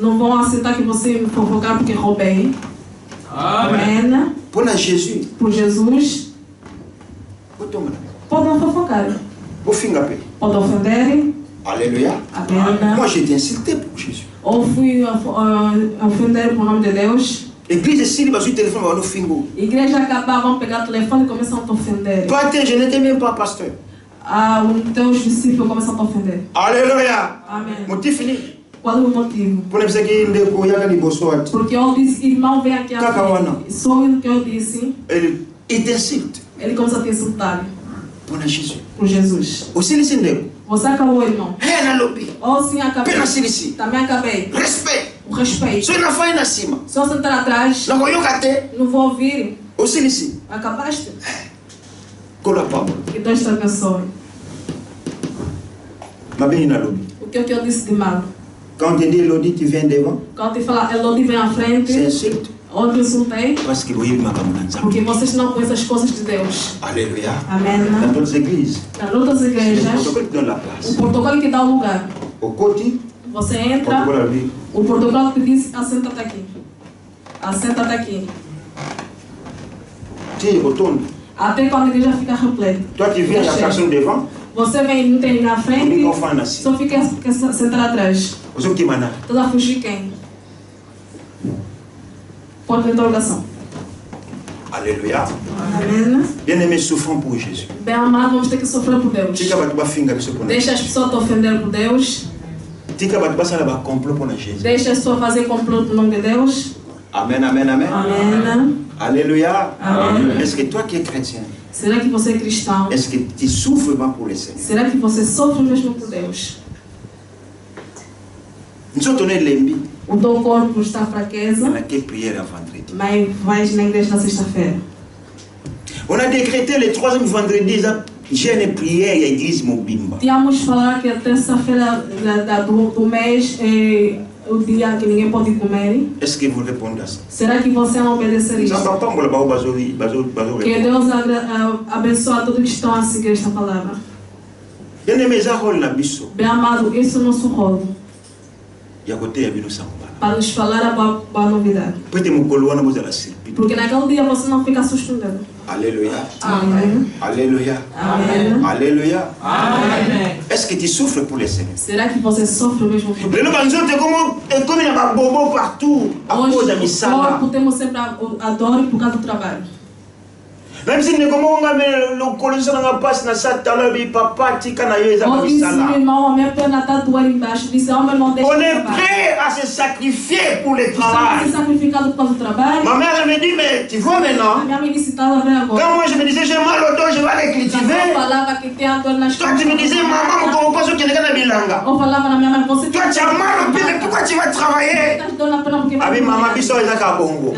Não vão aceitar que você fofocar porque roubei. Amém. Por Jesus. Por Jesus. Podem fofocar. Podem ofender. Alléluia. Amém. Moi j'ai été insulté pour Jésus. Ou fui ofender por nome de Deus. Igreja se ele basou o telefone vai no fingo. Igreja acabar, vão pegar o telefone e começam a te ofender. Toi je n'étais même pas pasteur. Teus discípulos começam a te ofender. Alléluia. Amém. Motivo fini. Qual é o motivo? Porque eu disse, irmão, vem aqui à frente. Só o que eu disse. Ele te insulta. Ele começa a te insultar. Por Jesus. Por Jesus. Você acabou, irmão. Oh, sim, acabei. Também acabei. Respeito. O respeito. Se eu sentar atrás, não vou ouvir. Acabaste. Que Deus te abençoe. O que eu disse de mal? Quand tu dis Elodie, tu viens devant. Quand tu fala Elodie vem à frente. C'est insulte. Onde eu insultei? Porque vocês não conhecem as coisas de Deus. Alléluia. Amém. Dans d'autres églises. Nas outras igrejas. O protocolo que dá la place. O protocolo que dá o lugar. O côté. Você entra. O protocolo te diz assenta-te aqui. Assenta-te aqui. Até quando a igreja fica repleta. Toi tu viens la personne devant. Você vem, não tem na frente. Só fica sentado atrás. Estás a fugir quem? Ponto de interrogação. Alléluia. Amém. Bien-aimés, souffrons pour Jésus. Bem amado, vamos ter que sofrer por Deus. Deixa as pessoas te ofender por Deus. Deixa as pessoas fazer complô no nome de Deus. Amen, amen, amen. Amém. Alléluia. Amém. Est-ce que toi qui es chrétien? Será que você é cristão? Est-ce que tu souffres vraiment pour le Seigneur? Será que você sofre mesmo por Deus? O teu corpo está fraqueza. Mas vais na igreja na sexta-feira. On a décrété le troisième vendredi jeûne et prière et église Mobimba. Tínhamos falar que a terça-feira do mês é o dia que ninguém pode comer. Est-ce que vous répondez à ça? Será que você não obedecer isso? Que Deus abençoe a todos que estão a seguir esta palavra. Bem amado, isso é o nosso rolo. Para nos falar a boa novidade. Porque naquele dia você não fica assustado. Alléluia. Amém. Alléluia. Amém. Alléluia. Amém. Est-ce que tu souffres pour le Seigneur? Será que você sofre mesmo por Deus? Hoje, o corpo temos sempre a dor por causa do trabalho. Même si nous avons colossal na passe na satala bi papa tika na yeza bisala. On est prêt à se sacrifier pour le travail. Ma mère me dit mais tu vois maintenant. Quand moi je me disais j'ai mal au dos, je vais aller cultiver. Toi tu me disais maman mon comprend ce qui est dans bilanga. Toi tu as mal au pied, mais pourquoi tu vas travailler? Abi maman biso ezaka bongo.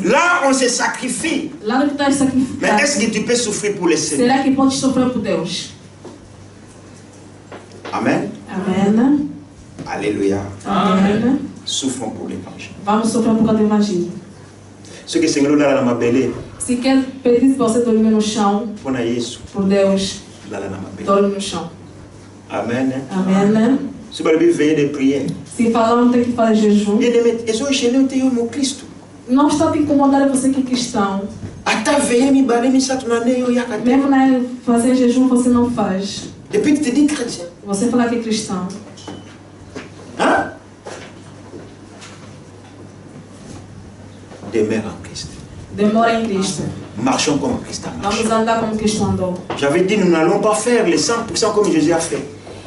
Là on se sacrifie. Mais est-ce que tu peux souffrir pour le Seigneur? Será que pode sofrer por Deus? Amen. Amém. Alléluia. Amém. Souffrons pour l'évangile. Vamos sofrer por causa do evangelho. Ce que o Senhor dá na mabele. Se quer pedir para você dormir no chão. Por Deus. Dorme no chão. Amen. Amém. Se você veio de prière. Se falar não tem que fazer jejum. Não está te incomodar você que é cristão. Mesmo na fazer jejum você não faz. Depois te diz chrétien. Você fala que é cristão. Hein? Demeure en Christ. Demora em Cristo. Marchons comme Christ a marché. Vamos andar como Cristo andou. J'avais dit nous n'allons pas faire les 100% comme Jésus a fait.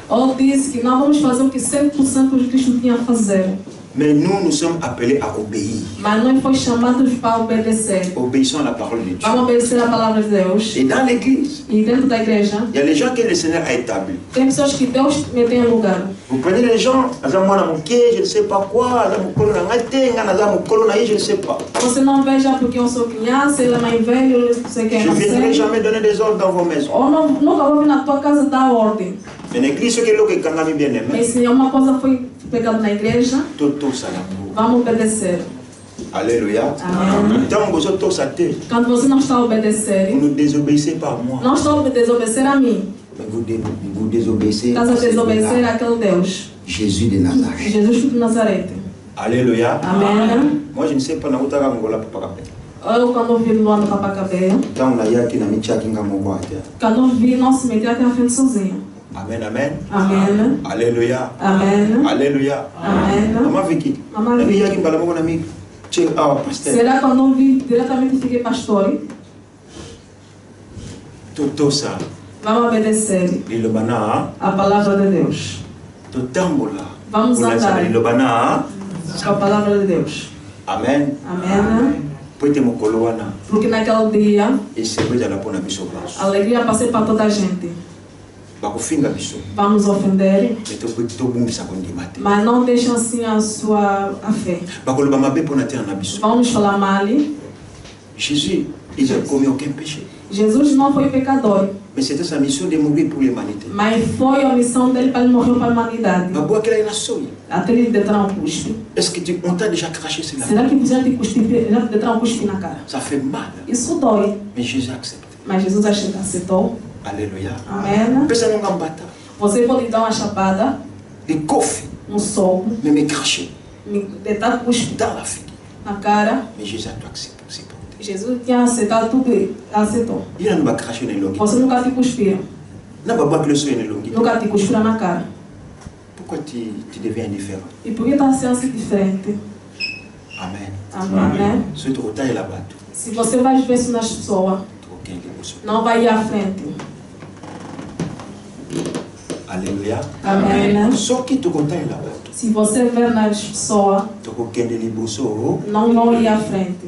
Ou disse que não vamos fazer o que 100% que Cristo tinha a fazer. Mais nous sommes appelés à obéir. Mas nós fomos chamados para obedecer. Obéissons à la parole de Dieu. Vamos obedecer a palavra de Deus. Et dans l'église, e dentro da igreja, il y a les gens que le Seigneur a établis. Tem pessoas que Deus meteu em lugar. Vous prenez les gens, je ne sais pas quoi, je ne sais pas. Você não veja porque eu sou criança, ele é mais velho, você quer nascer. Je ne viendrai jamais donner des ordres dans vos maisons. Ou nunca vou vir na tua casa dar ordem. Mais l'église, ce que l'on est bien aimé. Mas se uma coisa foi pegada na igreja, vamos obedecer. Alléluia. Amen. Quand você não está a obedecer, vous ne désobéissez pas à moi. Não está a desobedecer a mim. Mais vous désobéissez Estás a desobedecer àquele Deus. Jésus de Nazareth. Jesus de Nazaré. Alléluia. Amen. Moi je ne sais pas na utaka ngola papa kapé. Eu quando vi no ano para Pacabeia. Então na yaki na michaki ngamo até. Quando vi não se meter aqui na frente sozinho. Amen, amen. Amen. Alléluia. Amen. Alléluia. Amen. Maman Vicky. Maman Vicky. Yaki mbala moko na mi. Pasteur. Será que eu não vi diretamente fiquei pastor? Todo ça. Vamos obedecer a palavra de Deus. Vamos andar com a palavra de Deus. Amen. Amém. Porque naquele dia a alegria passei para toda a gente. Vamos ofender, mas não deixam assim a fé. Vamos falar mal. Jésus, il n'a commis aucun péché. Jesus não foi pecador. Mais c'était sa mission de mourir pour l'humanité. Mas foi a missão dele para morrer para a humanidade. Até ele detrar um cuspe. Est-ce que on t'a déjà craché sur la tête? Será que já te detrar um cuspe na cara? Ça fait mal. Isso dói. Mais Jésus accepte. Mas Jesus aceitou. Alléluia. Amém. Você pode dar uma chapada. De coffre. Um soco. Mais me cracher. Me detrar cuspe dans la figure. Na cara. Mais Jésus a accepté. Jesus tinha aceitado tudo, aceitou. Você nunca te cuspiram. Nunca te cuspiram na cara. Pourquoi tu deviens indifférent? E por que está sendo assim diferente? Amen. Amém. Se você vai ver isso nas pessoas, não vai ir à frente. Alléluia. Amém. Se você ver nas pessoas, não vão ir à frente.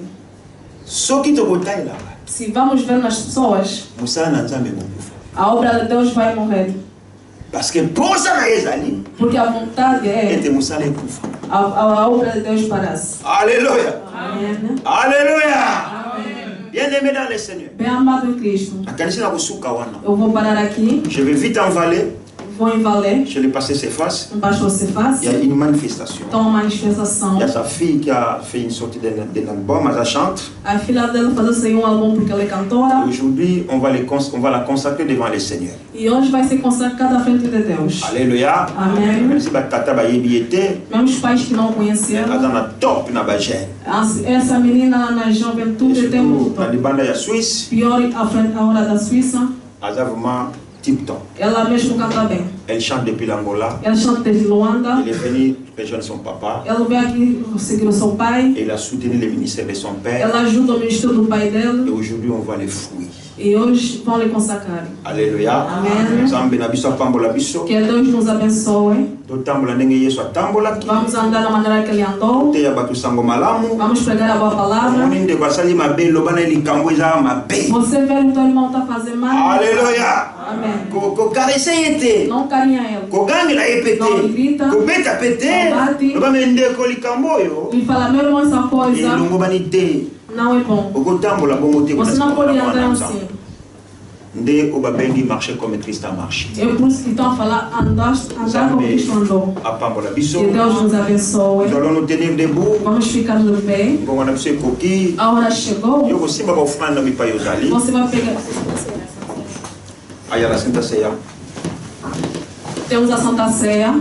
Se vamos ver nas pessoas, a obra de Deus vai morrer. Porque a vontade é a obra de Deus parasse. Aleluia. Amém. Aleluia. Bien-aimé dans le Seigneur. Bem amado em Cristo. Eu vou parar aqui. Je vais vite en Valais. Vou em Valais. Je l'ai passé Cephas. Pastor Cephas. Il y a une manifestation. Então, uma manifestação. Il y a sa fille qui a fait une sortie d'un album, elle chante. A filha dela fazia um álbum porque ela é cantora. Aujourd'hui, on va la consacrer devant le Seigneur. E hoje vai ser consacrada à frente de Deus. Alléluia. Amém. Même si batata ba yebiete. Mesmo os pais que não conheceram. Ela na top na bagé. Essa menina na juventude tem na libanda ya Suisse. Pior a hora da Suíça. Ela vraiment tip-top. Ela mesmo canta bem. Elle chante depuis l'Angola. Ela chante desde Luanda. Elle est venue rejoindre son papa. Ela veio aqui seguir o seu pai. Elle a soutenu le ministère de son père. Ela ajuda o ministério do pai dela. Et aujourd'hui, on va les fouiller. E hoje vão lhe consagrar. Alléluia. Amém. Que Deus nos abençoe. Vamos andar da maneira que ele andou. Vamos pregar a boa palavra. Você vê o teu irmão está fazendo mal. Aleluia. Amém. Não carinha ele. Não grita. Não bate. E fala, meu irmão, essa coisa não é bom. Você não pode andar assim. Marcher comme Christ a marché. Eu por isso que estão a falar andar como Cristo andou. Que Deus nos abençoe. Nous allons nous tenir debout. Vamos ficar de pé. A hora chegou. Você vai pegar. Aí a Santa Ceia. Temos a Santa Ceia.